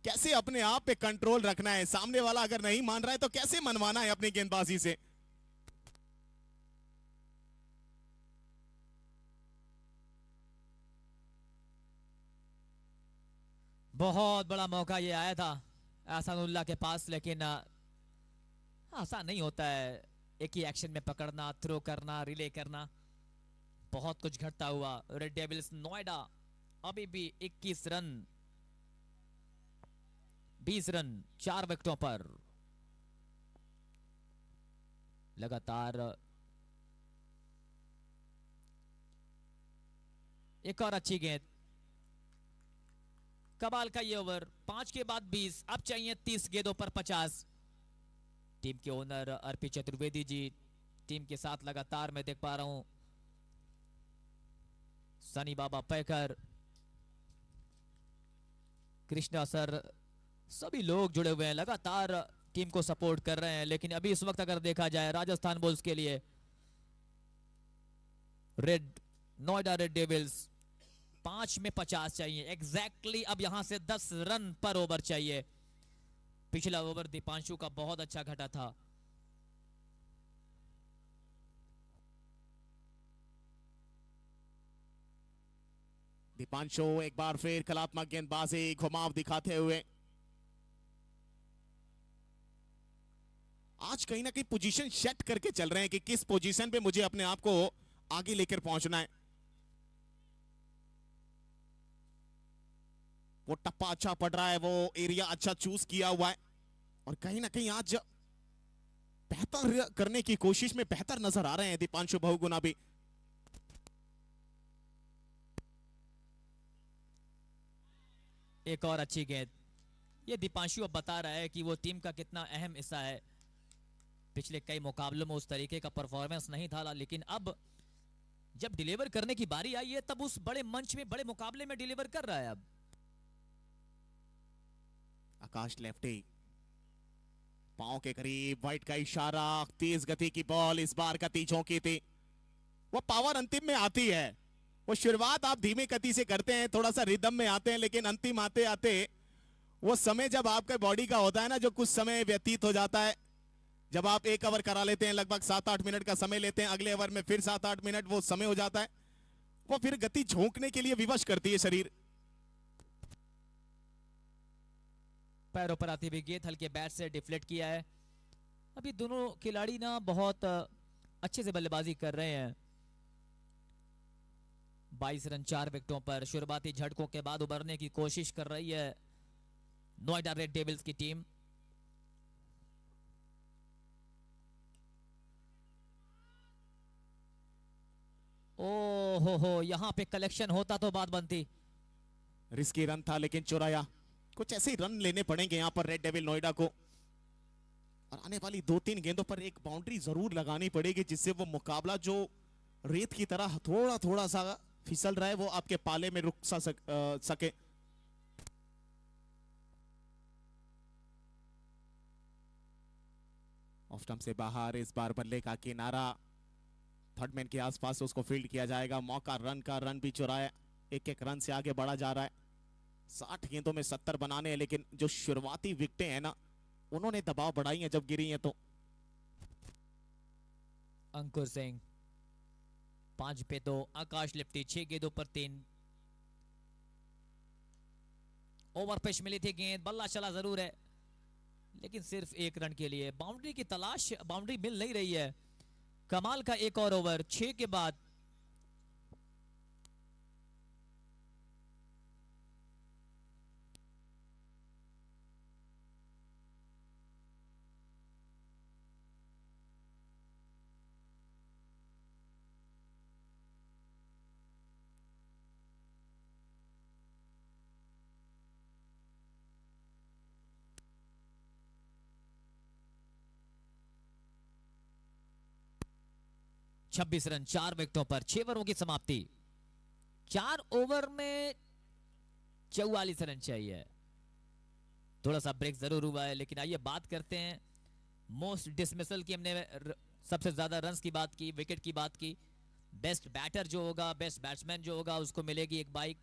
कैसे अपने आप पे कंट्रोल रखना है। सामने वाला अगर नहीं मान रहा है तो कैसे मनवाना है अपनी गेंदबाजी से। बहुत बड़ा मौका ये आया था एहसानुल्लाह के पास, लेकिन आसान नहीं होता है एक ही एक्शन में पकड़ना, थ्रो करना, रिले करना। बहुत कुछ घटता हुआ। रेड डेविल्स नोएडा अभी भी 21 रन 20 रन 4 विकेटों पर लगातार। एक और अच्छी गेंद, कमाल का ये ओवर। 5 के बाद 20, अब चाहिए 30 गेंदों पर 50। टीम के owner RP Chaturvedi ji team के साथ लगातार मैं देख पा रहा हूं। सनी बाबा पैकर, कृष्णा सर, सभी लोग जुड़े हुए हैं, लगातार टीम को सपोर्ट कर रहे हैं। लेकिन अभी इस वक्त अगर देखा जाए राजस्थान बुल्स के लिए, नोएडा रेड डेविल्स 5 में 50 चाहिए एग्जैक्टली। अब यहां से 10 रन पर ओवर चाहिए। पिछला ओवर दीपांशु का बहुत अच्छा घटा था। दीपांशु एक बार फिर कलात्मक गेंदबाजी, घुमाव दिखाते हुए आज कहीं ना कहीं पोजीशन सेट करके चल रहे हैं कि किस पोजीशन पे मुझे अपने आप को आगे लेकर पहुंचना है। वो टप्पा अच्छा पड़ रहा है, वो एरिया अच्छा चूज किया हुआ है, और कहीं ना कहीं आज बेहतर करने की कोशिश में बेहतर नजर आ रहे हैं दीपांशु बहुगुणा भी। एक और अच्छी गेंद। ये दीपांशु अब बता रहा है कि वो टीम का कितना अहम हिस्सा है। पिछले कई मुकाबलों में उस तरीके का परफॉर्मेंस नहीं था, लेकिन अब जब डिलीवर करने की बारी आई है तब उस बड़े मंच में, बड़े मुकाबले में डिलीवर कर रहा है। अब आकाश लेफ्टी, पांव के करीब, वाइट का इशारा, तेज गति की बॉल, इस बार गति झोंकी थी। वो पावर अंतिम में आती है। वो शुरुआत आप धीमे गति से करते हैं, थोड़ा सा रिदम में आते हैं, लेकिन अंतिम आते आते वो समय जब आपके बॉडी का होता है ना, जो कुछ समय व्यतीत हो जाता है, जब आप एक ओवर करा लेते हैं, लगभग 7-8 मिनट का समय लेते हैं, अगले ओवर में फिर 7-8 मिनट वो समय हो जाता है, वो फिर गति झोंकने के लिए विवश करती है शरीर। पैरों पर आती हुई गेंद हल्के बैट से डिफ्लेक्ट किया है। अभी दोनों खिलाड़ी ना बहुत अच्छे से बल्लेबाजी कर रहे हैं। 22 रन 4 विकेटों पर शुरुआती झटकों के बाद उबरने की कोशिश कर रही है नोएडा रेड डेविल्स की टीम। ओ हो, यहां पे कलेक्शन होता तो बात बनती। रिस्की रन था लेकिन चुराया। कुछ ऐसे ही रन लेने पड़ेंगे यहां पर रेड डेविल नोएडा को, और आने वाली 2-3 गेंदों पर एक बाउंड्री जरूर लगानी पड़ेगी, जिससे वो मुकाबला जो रेत की तरह थोड़ा थोड़ा सा फिसल रहा है वो आपके पाले में रुक सके। ऑफ स्टंप से बाहर, इस बार बल्ले का किनारा, थर्ड मैन के आसपास उसको फील्ड किया जाएगा। मौका रन का, रन भी चुराया, एक एक रन से आगे बढ़ा जा रहा है। 60 गेंदों में 70 बनाने हैं, लेकिन जो शुरुआती विकेटें हैं ना, उन्होंने दबाव बढ़ाई है जब गिरी है तो। अंकुर सिंह 5 पे 2, आकाश लिप्टी 6 गेंदों पर 3। ओवर पिच मिली थी गेंद, बल्ला चला जरूर है लेकिन सिर्फ 1 रन के लिए। बाउंड्री की तलाश, बाउंड्री मिल नहीं रही है। कमाल का एक और ओवर 6 के बाद। 26 रन 4 विकेटों पर 6 ओवरों की समाप्ति। 4 ओवर में 44 रन चाहिए। थोड़ा सा ब्रेक जरूर हुआ है, लेकिन आइए बात करते हैं मोस्ट डिसमिसल की। हमने सबसे ज्यादा रन्स की बात की, विकेट की बात की। बेस्ट बैटर जो होगा, बेस्ट बैट्समैन जो होगा, उसको मिलेगी एक बाइक।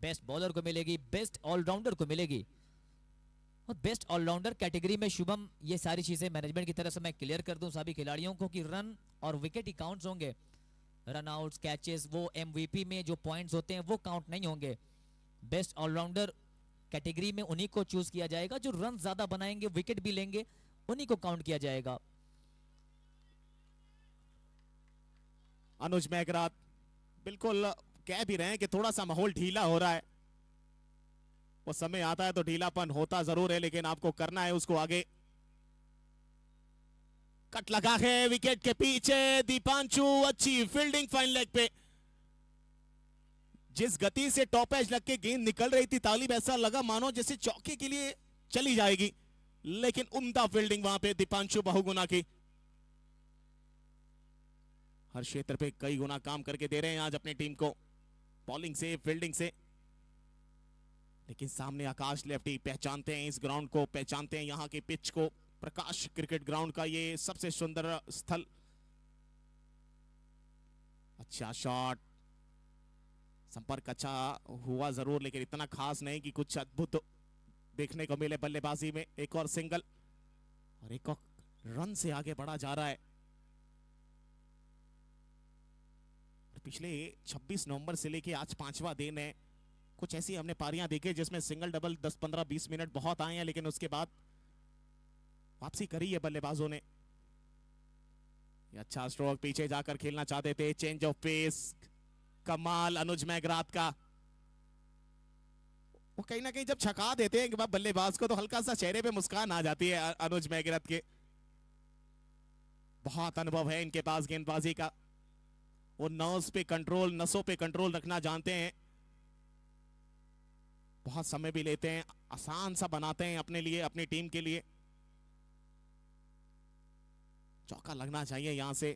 बेस्ट बॉलर को मिलेगी, बेस्ट ऑलराउंडर को मिलेगी। और बेस्ट ऑलराउंडर कैटेगरी में शुभम, ये सारी चीजें मैनेजमेंट की तरफ से मैं क्लियर कर दूं सभी खिलाड़ियों को कि रन और विकेट ही काउंट्स होंगे। रन आउट्स, कैचेस, वो एमवीपी में जो पॉइंट्स होते हैं वो काउंट नहीं होंगे। बेस्ट ऑलराउंडर कैटेगरी में उन्हीं को चूज किया जाएगा जो रन ज्यादा बनाएंगे, विकेट भी लेंगे, उन्हीं को काउंट किया जाएगा। अनुज मेघरात बिल्कुल कह भी रहे हैं कि थोड़ा सा माहौल ढीला हो रहा है। वो समय आता है तो ढीलापन होता जरूर है, लेकिन आपको करना है उसको आगे। कट लगा है विकेट के पीछे, दीपांशु अच्छी फील्डिंग फाइन लेग पे। जिस गति से टॉप एज लग के गेंद निकल रही थी तालिब, ऐसा लगा मानो जैसे चौके के लिए चली जाएगी, लेकिन उम्दा फील्डिंग वहां पे दीपांशु बहुगुना की। हर क्षेत्र पे कई गुना काम करके दे रहे हैं आज अपनी टीम को, बॉलिंग से, फील्डिंग से। लेकिन सामने आकाश लेफ्टी पहचानते हैं इस ग्राउंड को, पहचानते हैं यहाँ के पिच को। प्रकाश क्रिकेट ग्राउंड का ये सबसे सुंदर स्थल। अच्छा शॉट, संपर्क अच्छा हुआ जरूर, लेकिन इतना खास नहीं कि कुछ अद्भुत देखने को मिले बल्लेबाजी में। एक और सिंगल और एक और रन से आगे बढ़ा जा रहा है। पिछले 26 नवंबर से लेके आज 5वां दिन है। कुछ ऐसी हमने पारियां देखी जिसमें सिंगल डबल 10 15 20 मिनट बहुत आए हैं, लेकिन उसके बाद वापसी करी है बल्लेबाजों ने। अच्छा स्ट्रोक, पीछे जाकर खेलना चाहते थे, चेंज ऑफ पेस, कमाल अनुज मेघरात का। वो कहीं ना कहीं जब छका देते हैं कि बल्लेबाज को, तो हल्का सा चेहरे पे मुस्कान आ जाती है अनुज मेघरात के। बहुत अनुभव है इनके पास गेंदबाजी का। वो नर्व्स पे कंट्रोल, नसों पे कंट्रोल रखना जानते हैं। बहुत समय भी लेते हैं, आसान सा बनाते हैं अपने लिए, अपनी टीम के लिए। चौका लगना चाहिए यहां से।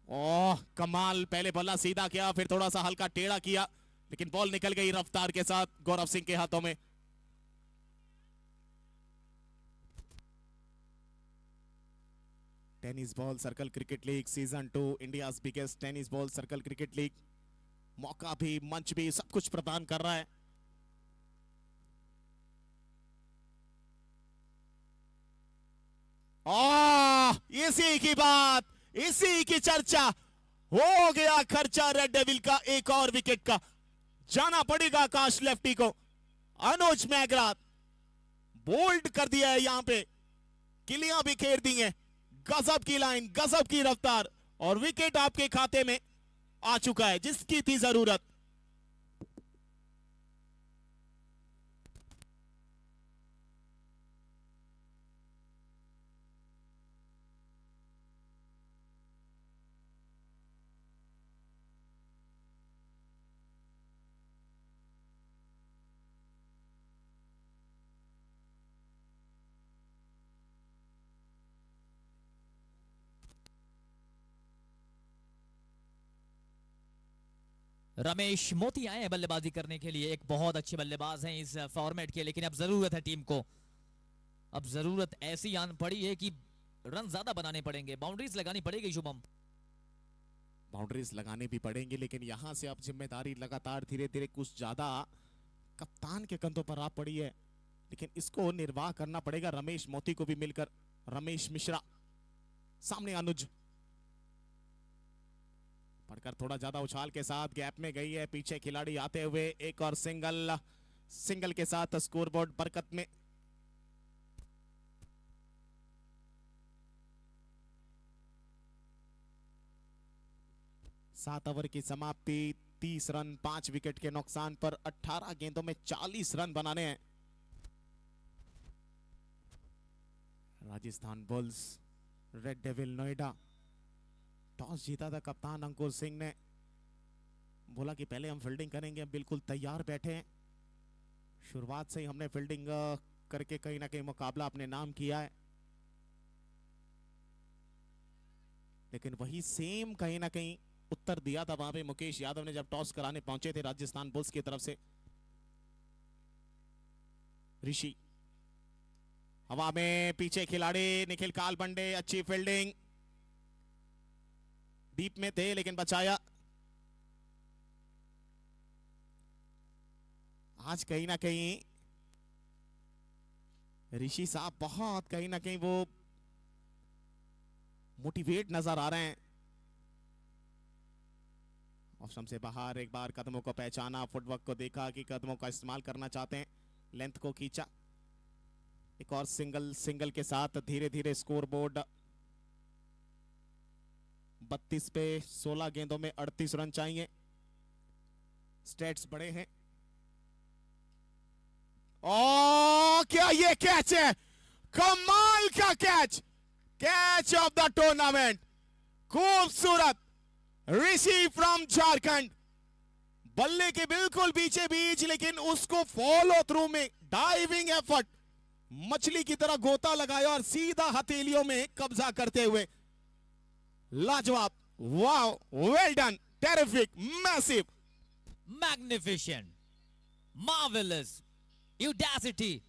ओह कमाल, पहले बल्ला सीधा किया, फिर थोड़ा सा हल्का टेढ़ा किया, लेकिन बॉल निकल गई रफ्तार के साथ गौरव सिंह के हाथों में। Tennis ball circle cricket league season 2, India biggest tennis ball circle cricket league. मौका भी, मंच भी, सब कुछ प्रदान कर रहा है। इसी की बात, इसी की चर्चा। हो गया खर्चा रेड डेविल का एक और विकेट का। जाना पड़ेगा आकाश लेफ्टी को। अनुज मेघरात बोल्ड कर दिया है यहां पे, किलियां भी खेर दी हैं। गजब की लाइन, गजब की रफ्तार, और विकेट आपके खाते में आ चुका है जिसकी थी जरूरत। रमेश मोती आए हैं बल्लेबाजी करने के लिए। एक बहुत अच्छे बल्लेबाज हैं इस फॉर्मेट के, लेकिन अब जरूरत है टीम को, अब जरूरत ऐसी आन पड़ी है कि रन ज्यादा बनाने पड़ेंगे, बाउंड्रीज लगानी पड़ेगी शुभम। बाउंड्रीज लगाने भी पड़ेंगे, लेकिन यहां से अब जिम्मेदारी लगातार धीरे धीरे कुछ ज्यादा कप्तान के कंधों पर आ पड़ी है, लेकिन इसको निर्वाह करना पड़ेगा रमेश मोती को भी मिलकर। रमेश मिश्रा, सामने अनुज, पढ़कर थोड़ा ज्यादा उछाल के साथ गैप में गई है, पीछे खिलाड़ी आते हुए। एक और सिंगल, सिंगल के साथ स्कोरबोर्ड बरकत में। सात ओवर की समाप्ति, 30 रन 5 विकेट के नुकसान पर 18 गेंदों में 40 रन बनाने हैं। Rajasthan bulls, red devil Noida. Toss जीता था कप्तान अंकुर सिंह ने, बोला कि पहले हम फील्डिंग करेंगे। हम बिल्कुल तैयार बैठे हैं, शुरुआत से ही हमने फील्डिंग करके कहीं ना कहीं मुकाबला अपने नाम किया है। लेकिन वही सेम कहीं ना कहीं उत्तर दिया था वहां पे मुकेश यादव ने जब टॉस कराने पहुंचे थे राजस्थान बुल्स की तरफ से। ऋषि हवा में, पीछे खिलाड़ी निखिल कालबंडे, अच्छी फील्डिंग, डीप में थे लेकिन बचाया। आज कहीं ना कहीं ऋषि साहब बहुत कहीं ना कहीं वो मोटिवेट नजर आ रहे हैं। ऑप्शन से बाहर, एक बार कदमों को पहचाना, फुटवर्क को देखा कि कदमों का इस्तेमाल करना चाहते हैं, लेंथ को खींचा। एक और सिंगल के साथ धीरे धीरे स्कोर बोर्ड 32 पे 16 गेंदों में 38 रन चाहिए। स्टेट्स बड़े हैं। ओ क्या ये कैच है, कमाल का catch, catch of the tournament, खूबसूरत। ऋषि फ्रॉम झारखंड, बल्ले के बिल्कुल पीछे बीच, लेकिन उसको फॉलो थ्रू में डाइविंग एफर्ट, मछली की तरह गोता लगाया और सीधा हथेलियों में कब्जा करते हुए, लाजवाब, wow, well done, terrific, massive, Magnificent, marvelous, audacity,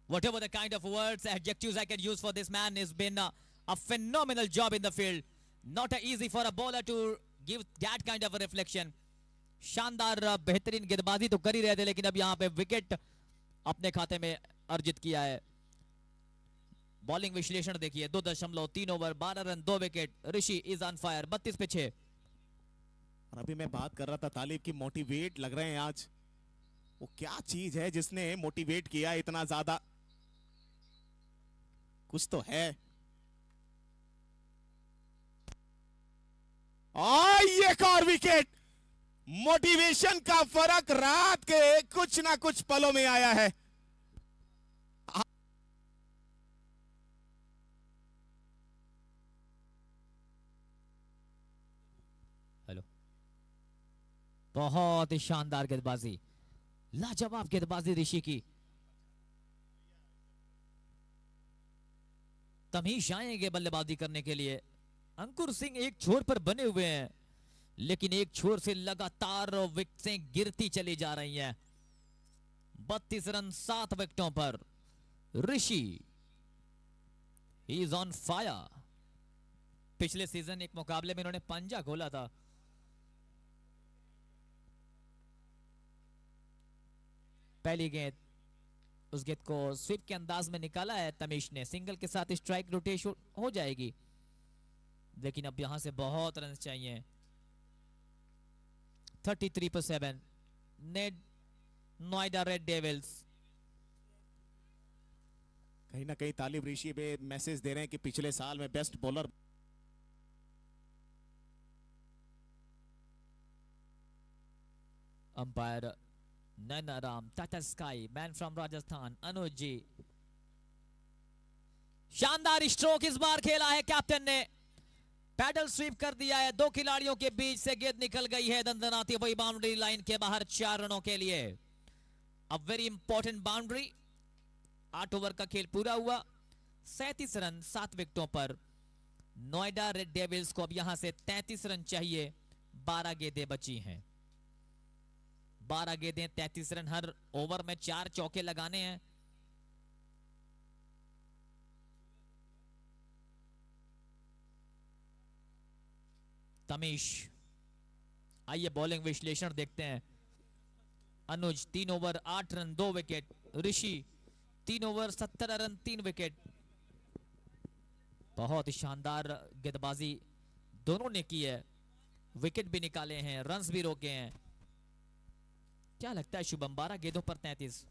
whatever the kind of words, adjectives I can use for this man, has been a phenomenal job in the field. Not easy for a bowler to give that kind of a reflection. शानदार बेहतरीन गेंदबाजी तो कर ही रहे थे, लेकिन अब यहाँ पे विकेट अपने खाते में अर्जित किया है। बॉलिंग विश्लेषण देखिए, 2.3 over 12 run 2 wicket. Rishi is on fire, 32 पे 6। और अभी मैं बात कर रहा था तालिब की, मोटिवेट लग रहे हैं आज। वो क्या चीज है जिसने मोटिवेट किया इतना ज्यादा, कुछ तो है। ये एक और विकेट, मोटिवेशन का फर्क रात के कुछ ना कुछ पलों में आया है। हेलो, बहुत ही शानदार गेंदबाजी, लाजवाब गेंदबाजी ऋषि की। तमीश आएंगे बल्लेबाजी करने के लिए। अंकुर सिंह एक छोर पर बने हुए हैं, लेकिन एक छोर से लगातार विकेटें गिरती चली जा रही हैं। 32 रन 7 विकेटों पर ऋषि, ही इज ऑन फायर। पिछले सीजन एक मुकाबले में इन्होंने पंजा खोला था। पहली गेंद, उस गेंद को स्वीप के अंदाज में निकाला है तमीश ने। सिंगल के साथ स्ट्राइक रोटेशन हो जाएगी, लेकिन अब यहां से बहुत रन चाहिए। 33 पर 7। नोएडा रेड डेविल्स कहीं ना कहीं तालिब ऋषि पे मैसेज दे रहे हैं कि पिछले साल में best bowler. Umpire Nainaram, Tata Sky, man from Rajasthan, Anuj ji. शानदार स्ट्रोक इस बार खेला है कैप्टन ने, पैडल स्वीप कर दिया है। 2 खिलाड़ियों के बीच से गेंद निकल गई है दंदनाती हुई बाउंड्री लाइन के बाहर 4 रनों के लिए। A very important boundary. 8 over का खेल पूरा हुआ, 37 रन 7 विकेटों पर। नोएडा रेड डेविल्स को अब यहां से 33 रन चाहिए। 12 गेंदें बची हैं, 12 गेंदें 33 रन। हर ओवर में 4 चौके लगाने हैं। तमीश, आइए बॉलिंग विश्लेषण देखते हैं। अनुज 3 ओवर 8 रन 2 विकेट। ऋषि 3 ओवर 17 रन 3 विकेट। बहुत ही शानदार गेंदबाजी दोनों ने की है, विकेट भी निकाले हैं, रन्स भी रोके हैं। क्या लगता है शुभम, 12 गेंदों पर 33?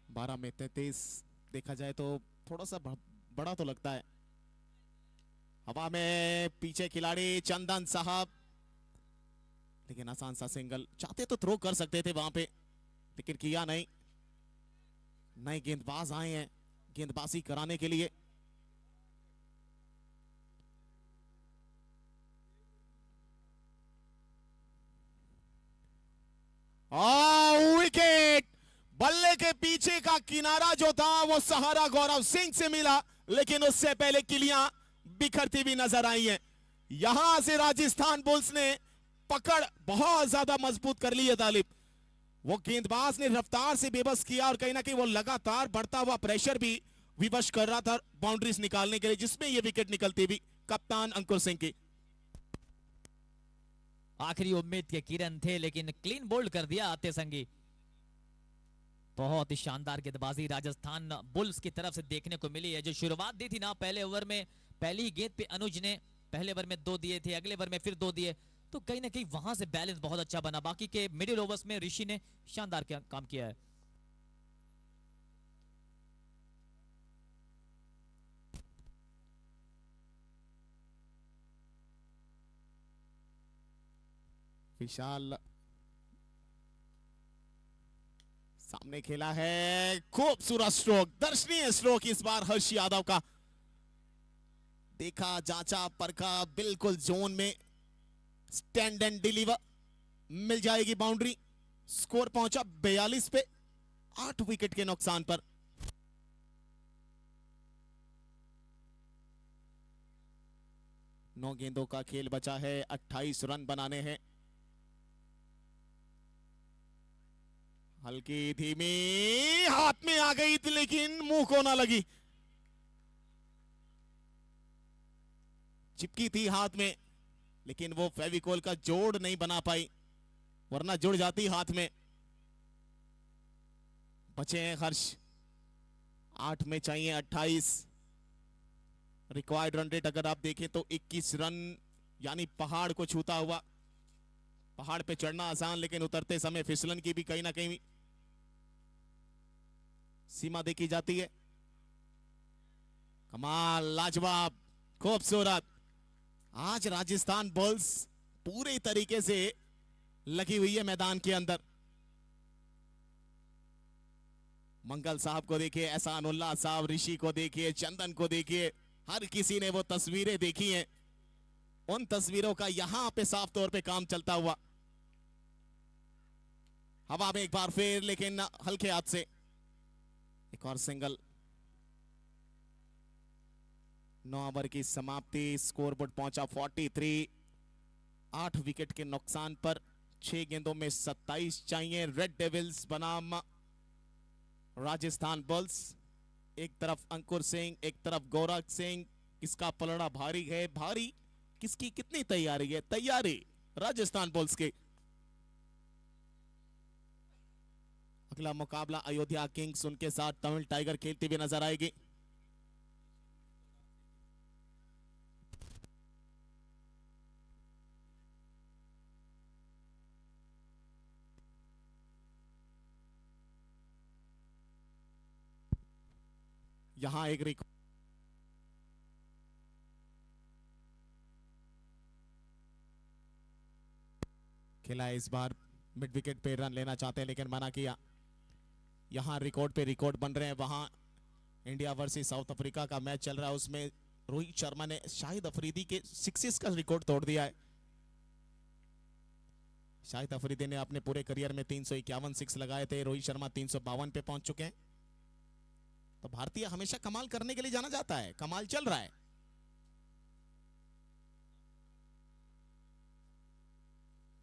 12 में 33 देखा जाए तो थोड़ा सा बड़ा तो लगता है। हवा में पीछे खिलाड़ी चंदन साहब, लेकिन आसान सा सिंगल, चाहते तो थ्रो कर सकते थे वहां पे, लेकिन किया नहीं। नए गेंदबाज आए हैं गेंदबाजी कराने के लिए। विकेट, बल्ले के पीछे का किनारा जो था वो सहारा गौरव सिंह से मिला, लेकिन उससे पहले किलियां बिखरती हुई नजर आई है। यहां से राजस्थान बुल्स ने पकड़ बहुत ज्यादा मजबूत कर ली है तालिब। वो गेंदबाज ने रफ्तार से बेबस किया और कहीं ना कहीं वो लगातार बढ़ता हुआ प्रेशर भी विवश कर रहा था बाउंड्रीज निकालने के लिए, जिसमें ये विकेट निकलती हुई कप्तान अंकुर सिंह की। आखिरी उम्मीद के किरण थे लेकिन क्लीन बोल्ड कर दिया आते संगी। बहुत ही शानदार गेंदबाजी राजस्थान बुल्स की तरफ से देखने को मिली है। जो शुरुआत दी थी ना पहले ओवर में, पहली गेंद पे अनुज ने पहले ओवर में 2 दिए थे, अगले ओवर में फिर 2 दिए, तो कहीं ना कहीं वहां से बैलेंस बहुत अच्छा बना। बाकी के मिडिल ओवर्स में ऋषि ने शानदार काम किया है। विशाल सामने खेला है, खूबसूरत स्ट्रोक, दर्शनीय स्ट्रोक इस बार हर्ष यादव का। देखा, जांचा, परखा, बिल्कुल जोन में स्टैंड एंड डिलीवर, मिल जाएगी बाउंड्री। स्कोर पहुंचा 42 पे, 8 विकेट के नुकसान पर। नौ गेंदों का खेल बचा है, 28 रन बनाने हैं। हल्की धीमी हाथ में आ गई थी लेकिन मुंह को ना लगी, चिपकी थी हाथ में, लेकिन वो फेविकोल का जोड़ नहीं बना पाई, वरना जुड़ जाती हाथ में। बचे हैं हर्ष, 8 में चाहिए 28। रिक्वायर्ड रन रेट अगर आप देखें तो 21 रन, यानी पहाड़ को छूता हुआ। पहाड़ पे चढ़ना आसान, लेकिन उतरते समय फिसलन की भी कहीं ना कहीं सीमा देखी जाती है। कमाल, लाजवाब, खूबसूरत। आज राजस्थान बुल्स पूरे तरीके से लगी हुई है मैदान के अंदर। मंगल साहब को देखिए, एहसानुल्लाह साहब, ऋषि को देखिए, चंदन को देखिए, हर किसी ने वो तस्वीरें देखी हैं। उन तस्वीरों का यहां पे साफ तौर पे काम चलता हुआ। हवा में एक बार फिर, लेकिन हल्के हाथ से एक और सिंगल। 9 ओवर की समाप्ति, स्कोरबोर्ड पहुंचा 43। 8 विकेट के नुकसान पर 6 गेंदों में 27 चाहिए रेड डेविल्स बनाम राजस्थान बुल्स। एक तरफ अंकुर सिंह, एक तरफ गौरव सिंह। किसका पलड़ा भारी है? भारी किसकी कितनी तैयारी है? तैयारी राजस्थान बुल्स की। अगला मुकाबला अयोध्या किंग्स, उनके साथ तमिल टाइगर खेलती हुई नजर आएगी। यहां एक खेला है, इस बार मिड विकेट पे रन लेना चाहते हैं लेकिन मना किया। यहां रिकॉर्ड पे रिकॉर्ड बन रहे हैं। वहां इंडिया वर्सेस साउथ अफ्रीका का मैच चल रहा है, उसमें रोहित शर्मा ने शाहिद अफरीदी के 6 का रिकॉर्ड तोड़ दिया है। शाहिद अफरीदी ने अपने पूरे करियर में 351 6 लगाए थे, रोहित शर्मा 352 पे पहुंच चुके हैं। तो भारतीय हमेशा कमाल करने के लिए जाना जाता है, कमाल चल रहा है।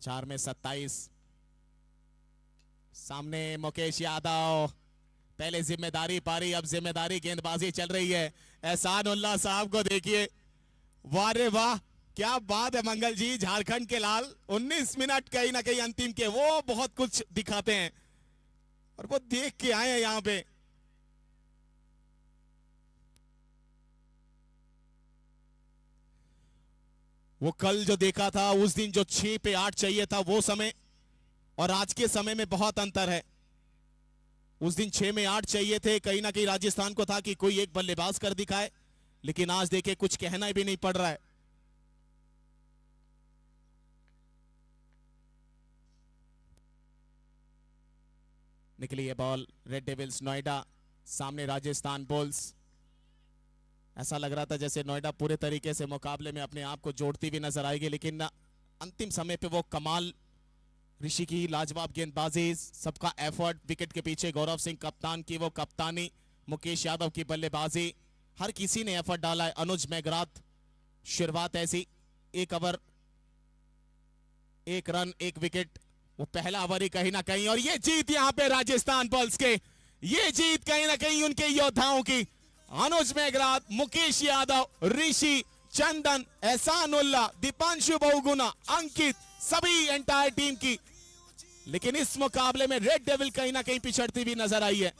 चार में 27। सामने मुकेश यादव, पहले जिम्मेदारी पारी, अब जिम्मेदारी गेंदबाजी चल रही है। एहसानुल्लाह साहब को देखिए, वाह रे वाह, क्या बात है मंगल जी। झारखंड के लाल 19 मिनट कहीं ना कहीं अंतिम के वो बहुत कुछ दिखाते हैं, और वो देख के आए हैं यहां पे। वो कल जो देखा था, उस दिन जो 6 पे 8 चाहिए था वो समय, और आज के समय में बहुत अंतर है। उस दिन 6 में 8 चाहिए थे, कहीं ना कहीं राजस्थान को था कि कोई एक बल्लेबाज कर दिखाए, लेकिन आज देखे कुछ कहना भी नहीं पड़ रहा है। निकली है बॉल, रेड डेविल्स नोएडा, सामने राजस्थान बुल्स। ऐसा लग रहा था जैसे नोएडा पूरे तरीके से मुकाबले में अपने आप को जोड़ती हुई नजर आएगी, लेकिन अंतिम समय पे वो कमाल, ऋषि की लाजवाब गेंदबाजी, सबका एफर्ट, विकेट के पीछे गौरव सिंह कप्तान की वो कप्तानी, मुकेश यादव की बल्लेबाजी, हर किसी ने एफर्ट डाला है। अनुज मेघरात शुरुआत ऐसी, 1 ओवर 1 रन 1 विकेट, वो पहला ओवर ही कहीं ना कहीं। और ये जीत यहां पे राजस्थान पल्स के, ये जीत कहीं ना कहीं उनके योद्धाओं की। अनुज मेघराज, मुकेश यादव, ऋषि, चंदन, एहसानुल्लाह, दीपांशु बहुगुणा, अंकित, सभी एंटायर टीम की। लेकिन इस मुकाबले में रेड डेविल कहीं ना कहीं पिछड़ती भी नजर आई है।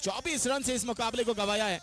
24 रन से इस मुकाबले को गंवाया है।